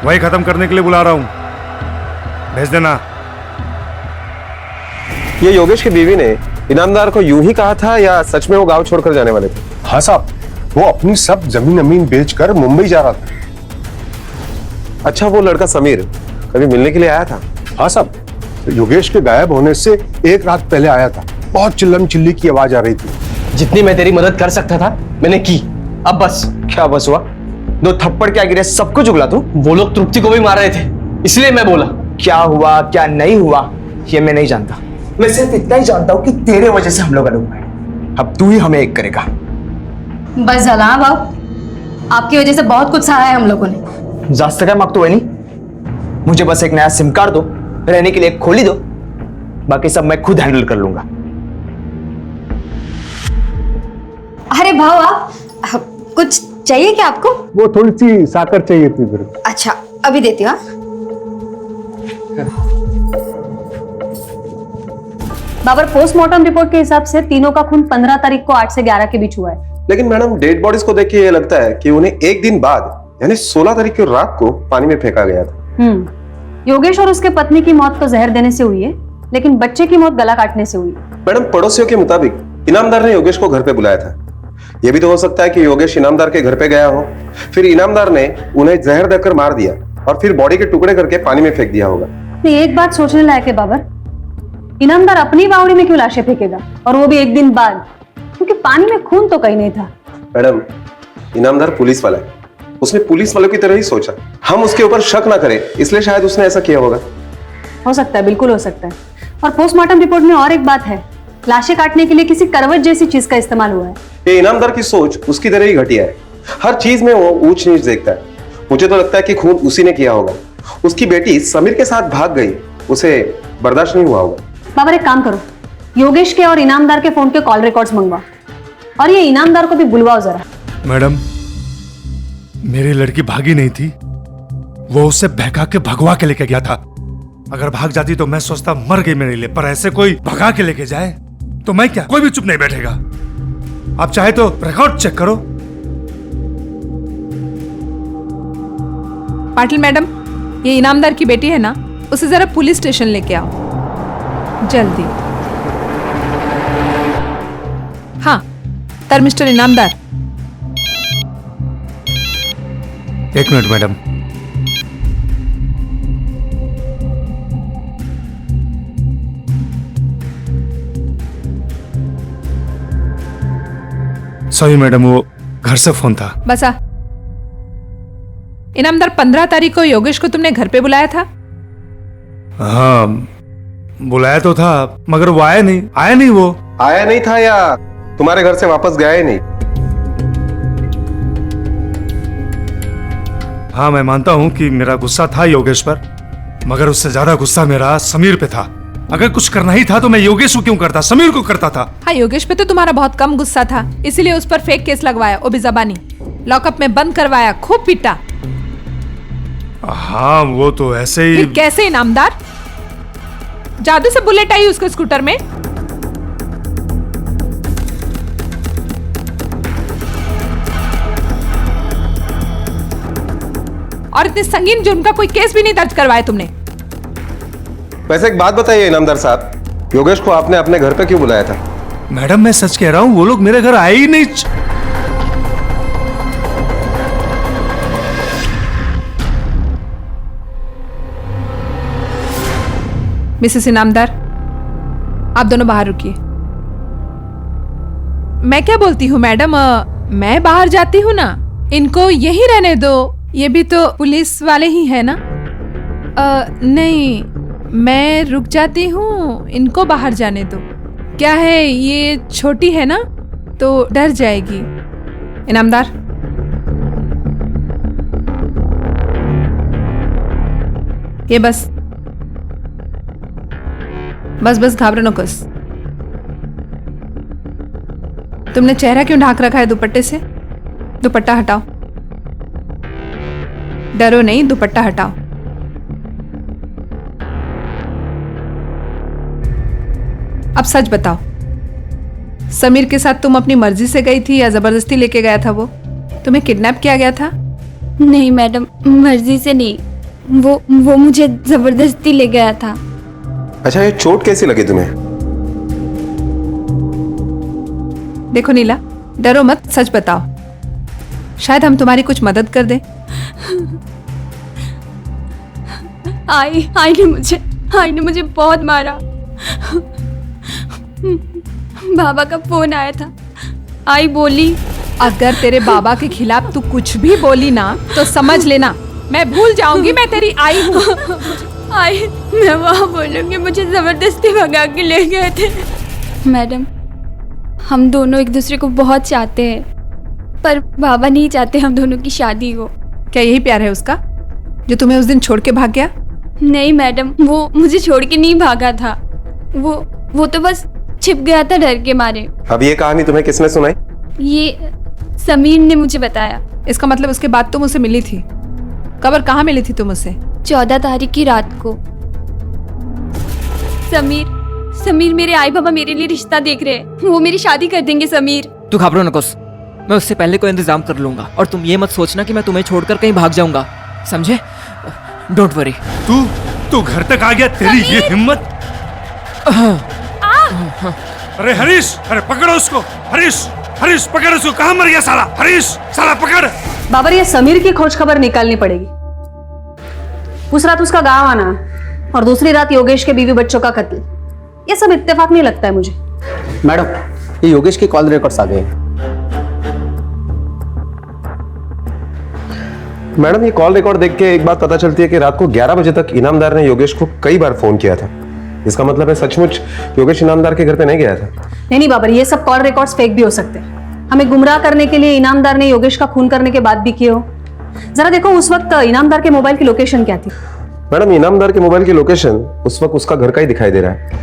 वही खत्म करने के लिए बुला रहा हूँ। भेज देना। ये योगेश की बीवी ने इनामदार को यूं ही कहा था या सच में वो गांव छोड़कर जाने वाले थे? हाँ साहब, वो अपनी सब जमीन अमीन बेचकर मुंबई जा रहा था। अच्छा, वो लड़का समीर कभी मिलने के लिए आया था? हाँ साहब, योगेश के गायब होने से 1 रात पहले आया था। बहुत चिल्लम चिल्ली की आवाज आ रही थी। जितनी मैं तेरी मदद कर सकता था मैंने की, अब बस। क्या बस हुआ? 2 थप्पड़ क्या गिरे, सब कुछ उगला तू? वो लोग तृप्ति को भी मार रहे थे, इसलिए मैं बोला। क्या हुआ क्या नहीं हुआ ये मैं नहीं जानता, मैं सिर्फ इतना ही जानता हूँ कि तेरे वजह से हम लोग अलग हुए। अब तू ही हमें एक करेगा। बस झाला हाँ बाबू, आपकी वजह से बहुत कुछ सहा है हम लोगों ने। जास्त काय मागतो है नहीं, मुझे बस एक नया सिम कार्ड दो, रहने के लिए एक खोली दो, बाकी सब मैं खुद हैंडल कर लूंगा। अरे भाव, आप कुछ चाहिए क्या आपको? वो थोड़ी सी साकर चाहिए थी मेरे को। अच्छा, अभी देती हूँ। बाबर, पोस्टमार्टम रिपोर्ट के हिसाब से तीनों का खून 15 तारीख को 8 से 11 के बीच हुआ है। लेकिन मैडम, डेड बॉडीज को देख के ये लगता है कि उन्हें एक दिन बाद यानी 16 तारीख की रात को पानी में फेंका गया था। योगेश और उसके पत्नी की मौत तो जहर देने से हुई है, लेकिन बच्चे की मौत गला काटने से हुई। मैडम, पड़ोसियों के मुताबिक इनामदार ने योगेश को घर पे बुलाया था। यह भी तो हो सकता है कि योगेश इनामदार के घर पे गया हो, फिर इनामदार ने उन्हें जहर देकर मार दिया और फिर बॉडी के टुकड़े करके पानी में फेंक दिया होगा। एक बात सोचने लायक है बाबर, इनामदार अपनी बावड़ी में क्यों लाशें फेंकेगा, और वो भी एक दिन बाद? क्योंकि पानी में खून तो कहीं नहीं था। मैडम, इनामदार पुलिस वाला है, उसने पुलिस वालों की तरह ही सोचा। हम उसके ऊपर शक ना करें, इसलिए शायद उसने ऐसा किया होगा। हो सकता है, बिल्कुल हो सकता है। और पोस्टमार्टम रिपोर्ट में और एक बात है, लाशें काटने के लिए किसी करवट जैसी चीज का इस्तेमाल हुआ है। ये इनामदार की सोच उसकी तरह ही घटिया है, हर चीज में वो ऊंच नीच देखता है। मुझे तो लगता है कि खून उसी ने किया होगा। उसकी बेटी समीर के साथ भाग गई, उसे बर्दाश्त नहीं हुआ होगा। बाबर, एक काम करो, योगेश के और इनामदार के फोन के कॉल रिकॉर्ड्स मंगवाओ, और ये इनामदार को भी बुलवाओ जरा। मैडम, मेरी लड़की भागी नहीं थी, वो उसे बहका के भगवा के लेके गया था। अगर भाग जाती तो मैं सोचता मर गई मेरे लिए, पर ऐसे कोई भगा के लेके जाए तो मैं क्या, कोई भी चुप नहीं बैठेगा। आप चाहे तो रिकॉर्ड चेक करो। पाटिल मैडम, ये इनामदार की बेटी है ना, उसे जरा पुलिस स्टेशन लेके आओ जल्दी। हाँ, तर mister Inamdar. 1 minute madam. Sorry madam, वो घर से फोन था। बसा। इनामदार, 15 तारीख को योगेश को तुमने घर पे बुलाया था? हाँ, बुलाया तो था मगर वो आया नहीं वो। आया नहीं था या तुम्हारे घर से वापस गया ही नहीं? हाँ, मैं मानता हूँ कि मेरा गुस्सा था योगेश पर, मगर उससे ज्यादा गुस्सा मेरा समीर पे था। अगर कुछ करना ही था तो मैं योगेश को क्यों करता, समीर को करता था। हाँ, योगेश पे तो तुम्हारा बहुत कम गुस्सा था, इसीलिए उस पर फेक केस लगवाया, वो भी जबानी। लॉकअप में बंद करवाया, खूब पीटा। हाँ, वो तो ऐसे ही। फिर कैसे इनामदार? जादू से बुलेट आई उसके स्कूटर में। और इतने संगीन जुर्म का कोई केस भी नहीं दर्ज करवाया तुमने। वैसे एक बात बताइए इनामदार साहब, योगेश को आपने अपने घर पे क्यों बुलाया था? मैडम, मैं सच कह रहा हूँ, वो लोग मेरे घर आए ही नहीं। मिसेस इनामदार, आप दोनों बाहर रुकिए। मैं क्या बोलती हूँ मैडम, मैं बाहर जाती हूँ ना, इनको यहीं रहने दो, ये भी तो पुलिस वाले ही है ना। नहीं, मैं रुक जाती हूँ, इनको बाहर जाने दो। क्या है, ये छोटी है ना तो डर जाएगी। इनामदार, ये बस घाबरो नकोस। तुमने चेहरा क्यों ढाक रखा है दुपट्टे से? दुपट्टा हटाओ। डरो नहीं, दुपट्टा हटाओ। अब सच बताओ, समीर के साथ तुम अपनी मर्जी से गई थी या जबरदस्ती लेके गया था वो? तुम्हें किडनैप किया गया था? नहीं मैडम, मर्जी से नहीं, वो मुझे जबरदस्ती ले गया था। अच्छा, ये चोट कैसी लगी तुम्हें? देखो नीला, डरो मत, सच बताओ, शायद हम तुम्हारी कुछ मदद कर दें। आई ने मुझे बहुत मारा। बाबा का फोन आया था, आई बोली अगर तेरे बाबा के खिलाफ तू कुछ भी बोली ना तो समझ लेना मैं भूल जाऊंगी मैं तेरी आई हूँ। आई, मैं वहाँ बोलूंगी मुझे जबरदस्ती भगा के ले गए थे। मैडम, हम दोनों एक दूसरे को बहुत चाहते हैं, पर बाबा नहीं चाहते हम दोनों की शादी हो। क्या यही प्यार है उसका जो तुम्हें उस दिन छोड़ के भाग गया? नहीं मैडम, वो मुझे छोड़ के नहीं भागा था, वो तो बस छिप गया था डर के मारे। अब ये कहानी तुम्हें किसने सुनाई? ये समीर ने मुझे बताया। इसका मतलब उसके बाद तुम उससे मिली थी? कब और कहाँ मिली थी तुम उससे? 14 तारीख की रात को। समीर मेरे आई बाबा मेरे लिए रिश्ता देख रहे हैं, वो मेरी शादी कर देंगे। समीर, तू घबरो नकोस, मैं उससे पहले कोई इंतजाम कर लूंगा, और तुम ये मत सोचना कि मैं तुम्हें छोड़कर कहीं भाग जाऊंगा, समझे? Don't worry. तू घर तक आ गया, तेरी ये हिम्मत? अरे हरीश, अरे पकड़ो उसको। हरीश पकड़ उसको। कहाँ मर गया साला? हरीश साला पकड़। बाबर, ये समीर की खोज खबर निकालनी पड़ेगी। उस रात उसका गांव आना और दूसरी रात योगेश के बीवी बच्चों का कत्ल, ये सब इत्तेफाक नहीं लगता है मुझे। मैडम, ये योगेश के कॉल रिकॉर्ड्स आ गए। मैडम, ये कॉल रिकॉर्ड देख के एक बात पता चलती है कि रात को 11 बजे तक इनामदार ने योगेश को कई बार फोन किया था। इसका मतलब है सचमुच योगेश इनामदार के घर पे नहीं गया था। नहीं बाबर, ये सब कॉल रिकॉर्ड्स फेक भी हो सकते हैं। हमें गुमराह करने के लिए इनामदार ने योगेश का खून करने के बाद भी किए हो। जरा देखो उस वक्त इनामदार के मोबाइल की लोकेशन क्या थी? मैडम, इनामदार के मोबाइल की लोकेशन उस वक्त उसका घर का ही दिखाई दे रहा है।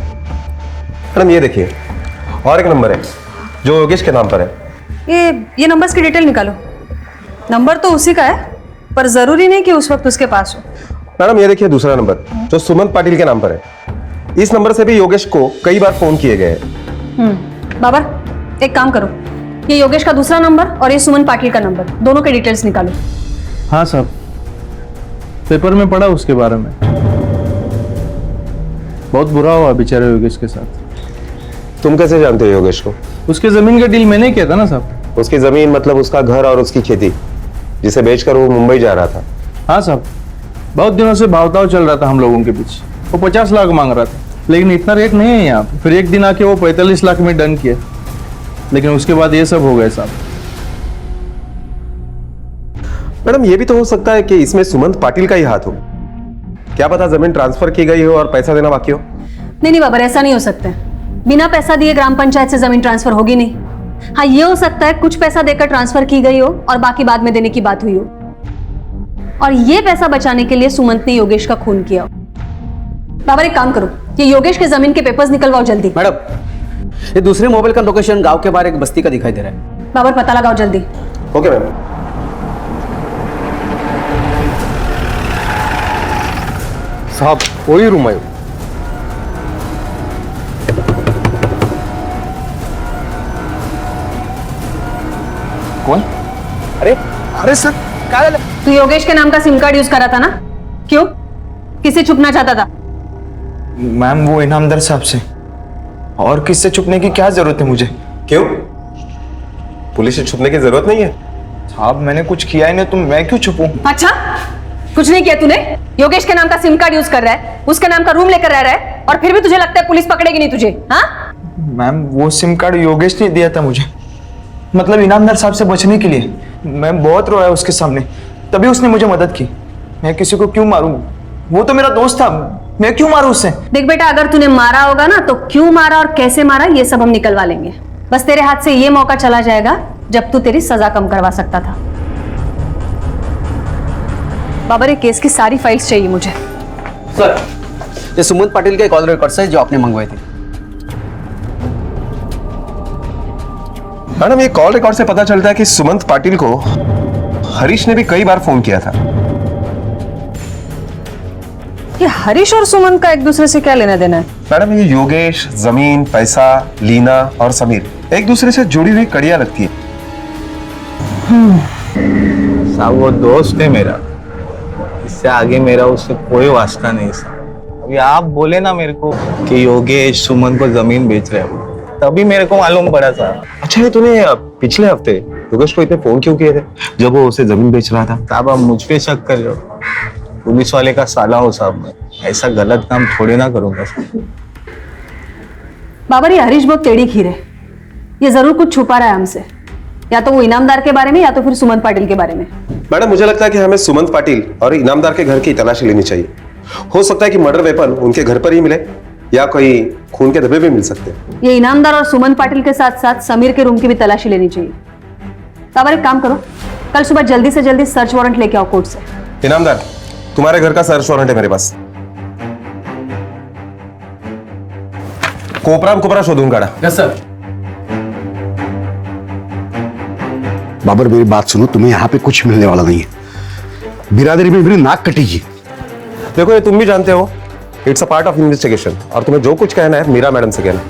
मैडम ये देखिए, और एक नंबर है जो योगेश के नाम पर है। ये नंबर्स की डिटेल निकालो। नंबर तो उसी का है, पर जरूरी नहीं कि उस वक्त उसके पास हो। मैडम ये देखिए दूसरा नंबर जो सुमंत पाटिल के नाम पर है। इस नंबर से भी योगेश को कई बार फोन किए गए। बाबर, एक काम करो, ये योगेश का दूसरा नंबर और ये सुमन पाटिल का नंबर, दोनों के डिटेल्स निकालो। हाँ साहब, पेपर में पढ़ा उसके बारे में, बहुत बुरा हुआ बेचारे योगेश के साथ। तुम कैसे जानते हो योगेश को? उसके जमीन का डील मैंने किया था ना साहब। उसकी जमीन मतलब उसका घर और उसकी खेती, जिसे बेचकर वो मुंबई जा रहा था। हाँ साहब, बहुत दिनों से भावताव चल रहा था हम लोगों के बीच। वो 50 लाख मांग रहा था, लेकिन इतना रेट नहीं है यहाँ पे। फिर एक दिन आके वो 45 लाख में डन किया, लेकिन उसके बाद ये सब हो गया साहब। मैडम ये भी तो हो सकता है कि इसमें सुमंत पाटिल का ही हाथ हो। क्या पता जमीन ट्रांसफर की गई हो और पैसा देना बाकी हो। नहीं बाबर, ऐसा नहीं हो सकता है। बिना पैसा दिए ग्राम पंचायत से जमीन ट्रांसफर होगी नहीं। हाँ, ये हो सकता है कुछ पैसा देकर ट्रांसफर की गई हो और बाकी बाद में देने की बात हुई हो, और ये पैसा बचाने के लिए सुमंत ने योगेश का खून किया हो। बाबर एक काम करो, ये योगेश के जमीन के पेपर्स निकलवाओ जल्दी। मैडम, ये दूसरे मोबाइल का लोकेशन गांव के बाहर एक बस्ती का दिखाई दे रहा है। बाबर पता लगाओ जल्दी। Okay ma'am. साहब वही रूम है। कौन? अरे सर, क्या तू योगेश के नाम का सिम कार्ड यूज करा था ना? क्यों? किसे छुपना चाहता था? मैम वो इनामदार साहब से, और किससे छुपने की क्या जरूरत है मुझे? क्यों? पुलिस से छुपने की जरूरत नहीं है। साहब मैंने कुछ किया ही नहीं, तो मैं क्यों छुपूं? अच्छा, कुछ नहीं किया तूने? योगेश के नाम का सिम कार्ड यूज कर रहा है, उसके नाम का रूम लेकर रह रहा है, और फिर भी तुझे लगता है पुलिस पकड़ेगी नहीं तुझे? हाँ? मैम वो सिम कार्ड योगेश ने दिया था मुझे, मतलब इनामदार साहब से बचने के लिए। मैं बहुत रोया उसके सामने, तभी उसने मुझे मदद की। मैं किसी को क्यों मारूं? वो तो मेरा दोस्त था, मैं क्यों मारूं उससे? देख बेटा, अगर तूने मारा होगा ना तो क्यों मारा और कैसे मारा ये सब हम निकलवा लेंगे। बस तेरे हाथ से ये मौका चला जाएगा जब तू तेरी सजा कम करवा सकता था। बाबर, ये केस की सारी फाइल्स चाहिए मुझे। सर, ये सुमंत पाटिल के कॉल रिकॉर्ड्स है जो आपने मंगवाए थे। मैडम, ये कॉल रिकॉर्ड से पता चलता है कि सुमंत पाटिल को हरीश ने भी कई बार फोन किया था। ये हरीश और सुमन का एक दूसरे से क्या लेना देना है? मैडम, ये योगेश, जमीन, पैसा, लीना और समीर एक दूसरे से जुड़ी हुई कड़ियां लगती है। साहब वो दोस्त है मेरा, इससे आगे मेरा उससे कोई वास्ता नहीं साहब। अभी आप बोले ना मेरे को कि योगेश सुमन को जमीन बेच रहे हैं, तभी मेरे को मालूम पड़ा साहब। अच्छा, ये तूने पिछले हफ्ते योगेश को इतने फोन क्यों किए थे जब वो उसे जमीन बेच रहा था? साहब आप मुझ पे शक कर रहे हो? पुलिस वाले का साला हो साहब, मैं ऐसा गलत काम थोड़ी ना करूंगा साहब। बाबर, ये हरीश बहुत टेढ़ी खीर है, ये जरूर कुछ छुपा रहा है हमसे, या तो वो इनामदार के बारे में या तो फिर सुमंत पाटिल के बारे में। मैडम, मुझे लगता है कि हमें सुमंत पाटिल और इनामदार के घर की तलाशी लेनी चाहिए। हो सकता है कि मर्डर वेपन उनके घर पर ही मिले या कोई खून के धब्बे भी मिल सकते हैं। ये इनामदार और सुमन पाटिल के साथ साथ समीर के रूम की भी तलाशी लेनी चाहिए। बाबर, एक काम करो, कल सुबह जल्दी से जल्दी सर्च वारंट लेके आओ कोर्ट से। इनामदार, तुम्हारे घर का सर्च वारंट है मेरे पास। कोपरा शोधूंगा। Yes sir. बाबर मेरी बात सुनो, तुम्हें यहाँ पे कुछ मिलने वाला नहीं है। बिरादरी में मेरी नाक कटेगी। देखो, ये तुम भी जानते हो, it's a part of investigation, और तुम्हें जो कुछ कहना है मीरा मैडम से कहना।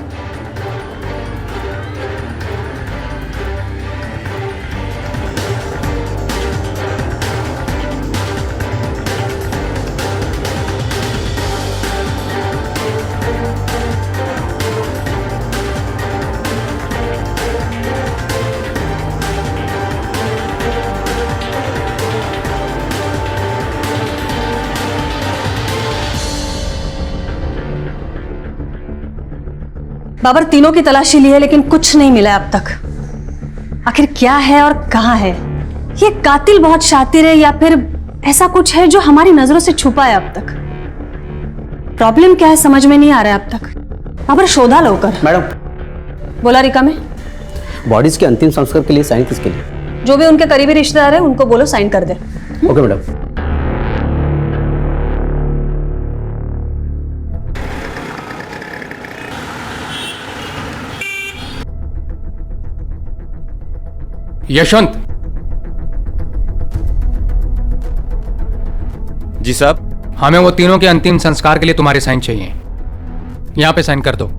बाबर, तीनों की तलाशी ली है लेकिन कुछ नहीं मिला अब तक। आखिर क्या है और कहां है? ये कातिल बहुत शातिर है या फिर ऐसा कुछ है जो हमारी नजरों से छुपा है अब तक? प्रॉब्लम क्या है समझ में नहीं आ रहा है अब तक। बाबर, शोधा लो कर। मैडम, बोला रिका में बॉडीज के अंतिम संस्कार के लिए साइन किसके लिए? जो भी उनके करीबी रिश्तेदार है उनको बोलो साइन कर दे। Okay madam. यशवंत जी साहब, हमें वो तीनों के अंतिम संस्कार के लिए तुम्हारे साइन चाहिए। यहां पे साइन कर दो।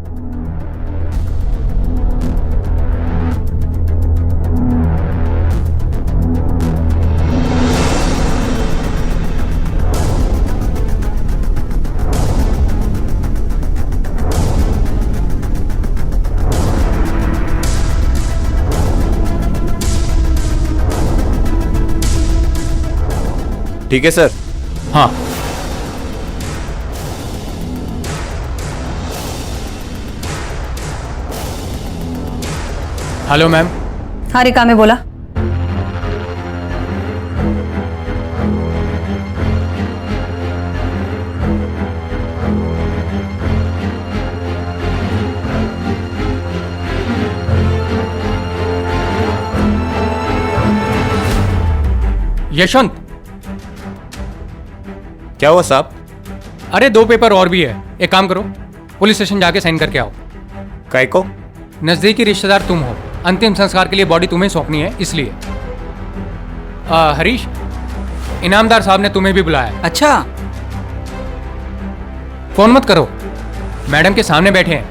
ठीक है सर। हाँ, हेलो मैम। हाँ, रिका में बोला। यशवंत, क्या हुआ साहब? अरे 2 पेपर और भी है। एक काम करो, पुलिस स्टेशन जाके साइन करके आओ। काय को? नजदीकी रिश्तेदार तुम हो, अंतिम संस्कार के लिए बॉडी तुम्हें सौंपनी है, इसलिए। हरीश, इनामदार साहब ने तुम्हें भी बुलाया। अच्छा, फोन मत करो, मैडम के सामने बैठे हैं,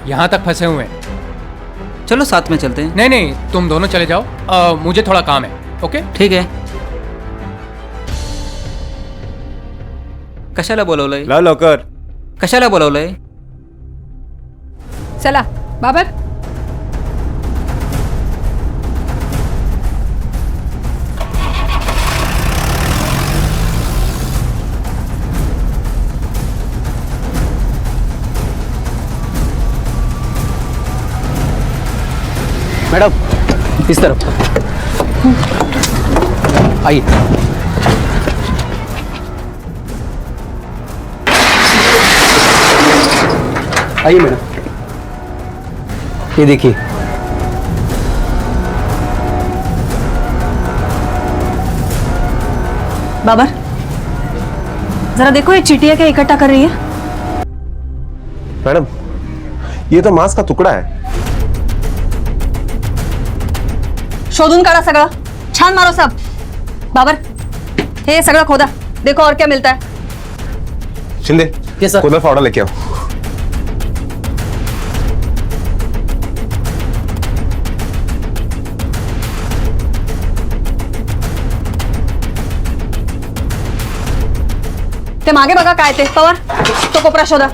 यहां तक फंसे हुए हैं। चलो साथ में चलते हैं। नहीं नहीं, तुम दोनों चले जाओ, मुझे थोड़ा काम है। ओके, ठीक है। कशाला बोलवलंय? ला लवकर. कशाला बोलवलंय? चला बाबर. मैडम, इस तरफ आइए। आइए मैडम, ये देखिए। बाबर, जरा देखो ये चीटियां क्या इकट्ठा कर रही है। मैडम, ये तो मांस का टुकड़ा है. शोधून काढा सगळं, छान मारो सब. बाबर, हे सगळं खोदा, देखो और क्या मिलता है. शिंदे, खोदर फावड़ा लेके आओ. ते मागे बघा काय ते. पवार, तो कोपरा शोधा.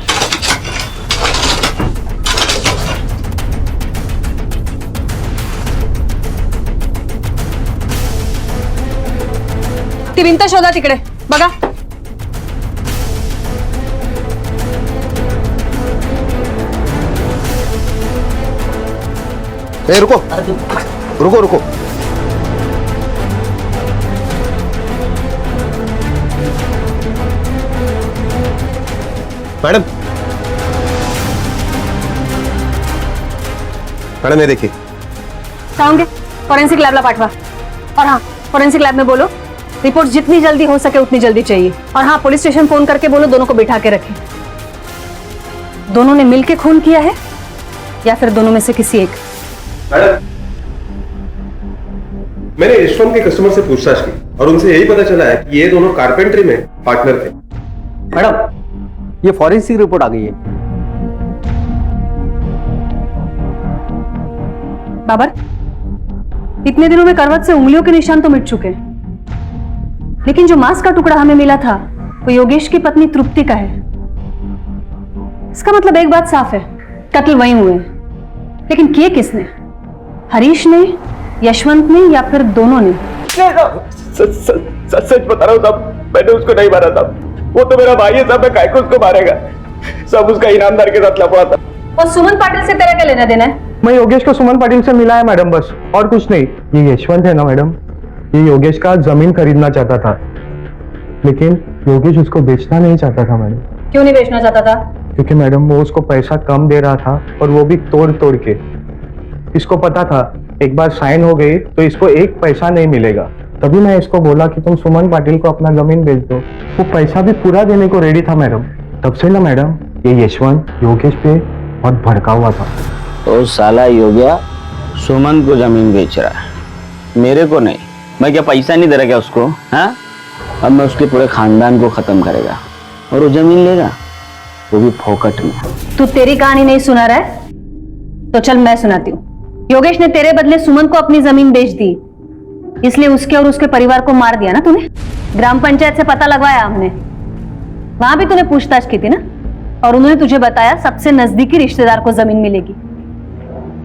ती भिंत शोधा तिकडे बघा. ए, रुको रुको रुको. मैडम, मैडम ये देखिए. सांगे फॉरेंसिक लैबला पाठवा. और हाँ, फॉरेंसिक लैब में बोलो रिपोर्ट जितनी जल्दी हो सके उतनी जल्दी चाहिए. और हाँ, पुलिस स्टेशन फोन करके बोलो दोनों को बिठा के रखें. दोनों ने मिलके खून किया है या फिर दोनों में से किसी एक? मैडम, मैंने यशवंत के कस्टमर से पूछताछ की और उनसे यही पता चला है कि ये दोनों कारपेंट्री में पार्टनर थे. मैडम, ये फॉरेंसिक रिपोर्ट आ गई है. बाबर, इतने दिनों में करवट से उंगलियों के निशान तो मिट चुके हैं, लेकिन जो मांस का टुकड़ा हमें मिला था वो योगेश की पत्नी तृप्ति का है. इसका मतलब एक बात साफ है, कत्ल वहीं हुए हैं. लेकिन किए किसने? हरीश ने, यशवंत ने या फिर दोनों ने? सच बता रहा हूँ साहब, मैंने उसको नहीं मारा था. वो तो मेरा भाई है साहब, मैं काय को उसको मारेगा. सब उसका इनामदार के साथ लफड़ा था. और सुमन पाटिल से तेरा क्या लेना देना है? मैं योगेश को सुमन पाटिल से मिला है मैडम, बस और कुछ नहीं. ये यशवंत है ना मैडम, ये योगेश का जमीन खरीदना चाहता था, लेकिन योगेश उसको बेचना नहीं चाहता था मैडम. क्यों नहीं बेचना चाहता था? क्योंकि मैडम वो उसको पैसा कम दे रहा था और वो भी तोड़ तोड़ के. इसको पता था एक बार साइन हो गई तो इसको एक पैसा नहीं मिलेगा. तभी मैं इसको बोला कि तुम सुमन पाटिल को अपना जमीन बेच दो. वो पैसा भी पूरा देने को रेडी था मैडम. तब से ना मैडम ये यशवंत योगेश पे बहुत भड़का हुआ था. तो साला योगिया सुमन को जमीन बेच रहा है, मेरे को नहीं. मैं क्या पैसा नहीं दे रहा क्या उसको? हाँ, अब मैं उसके पूरे खानदान को खत्म करेगा और वो जमीन लेगा, वो भी फोकट में. तू तेरी कहानी नहीं सुना रहा है तो चल मैं सुनाती हूँ. योगेश ने तेरे बदले सुमन को अपनी जमीन बेच दी, इसलिए उसके और उसके परिवार को मार दिया ना तूने. ग्राम पंचायत से पता लगवाया हमने, वहां भी तूने पूछताछ की थी ना, और उन्होंने तुझे बताया सबसे नजदीकी रिश्तेदार को जमीन मिलेगी.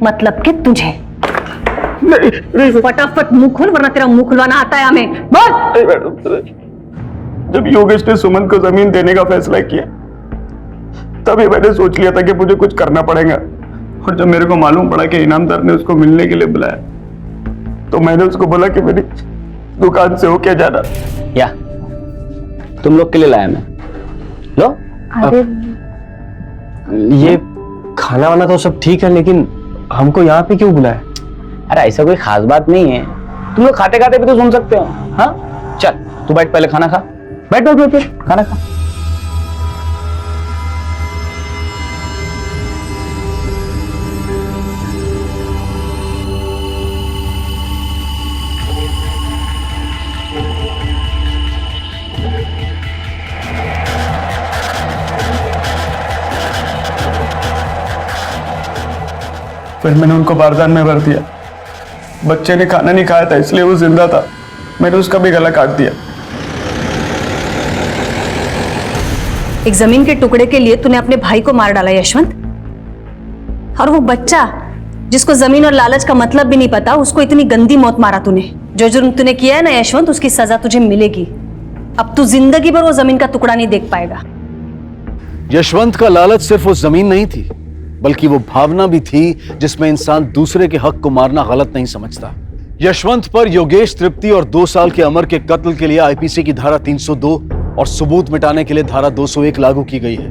मतलब कि तुझे. फटाफट मुंह खोल वरना तेरा मुंह खुलवाना आता है हमें. बोल. जब योगेश ने सुमन को जमीन देने का फैसला किया तभी मैंने सोच लिया था कि मुझे कुछ करना पड़ेगा. और जब मेरे को मालूम पड़ा कि इनामदार ने उसको मिलने के लिए बुलाया तो मैंने उसको बोला कि मेरी दुकान से होके जाना. या तुम लोग के लिए लाया मैं. लो. ये खाना वाना तो सब ठीक है, लेकिन हमको यहाँ पे क्यों बुलाया? अरे ऐसा कोई खास बात नहीं है, तुम लोग खाते खाते भी तो सुन सकते हो। हाँ चल तू बैठ, पहले खाना खा। बैठ बैठ बैठ, बैठ खाना खा। फिर मैंने उनको बारदान में भर दिया। बच्चे ने खाना नहीं खाया था इसलिए वो जिंदा था, मैंने उसका भी गला काट दिया। एक जमीन के टुकड़े के लिए तूने अपने भाई को मार डाला यशवंत, और वो बच्चा जिसको जमीन और लालच का मतलब भी नहीं पता, उसको इतनी गंदी मौत मारा तूने। जो जुर्म तूने किया है ना यशवंत, उसकी सजा तुझे मिलेगी। अब तू जिंदगी भर वो जमीन का टुकड़ा नहीं देख पाएगा। यशवंत का लालच सिर्फ वो जमीन नहीं थी, बल्कि वो भावना भी थी जिसमें इंसान दूसरे के हक को मारना गलत नहीं समझता। यशवंत पर योगेश तृप्ति और 2 साल के अमर के कत्ल के लिए आईपीसी की धारा 302 और सबूत मिटाने के लिए धारा 201 लागू की गई है।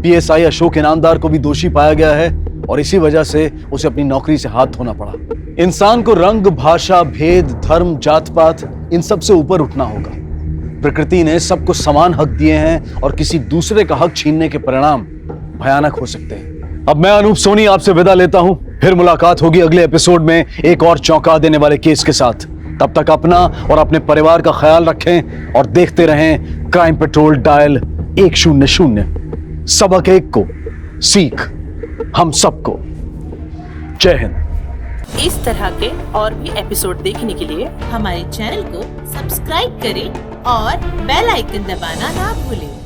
पीएसआई अशोक इनामदार को भी दोषी पाया गया है और इसी वजह से उसे अपनी नौकरी से हाथ धोना पड़ा। इंसान को रंग, भाषा, भेद, धर्म, जात पात इन सब से ऊपर उठना होगा। प्रकृति ने सबको समान हक दिए हैं और किसी दूसरे का हक छीनने के परिणाम भयानक हो सकते हैं। अब मैं अनूप सोनी आपसे विदा लेता हूं, फिर मुलाकात होगी अगले एपिसोड में एक और चौंका देने वाले केस के साथ। तब तक अपना और अपने परिवार का ख्याल रखें और देखते रहें क्राइम पेट्रोल डायल 100। सबक एक को, सीख हम सबको। जय हिंद। इस तरह के और भी एपिसोड देखने के लिए हमारे चैनल को सब्सक्राइब करें और बेल आइकन दबाना ना भूलें।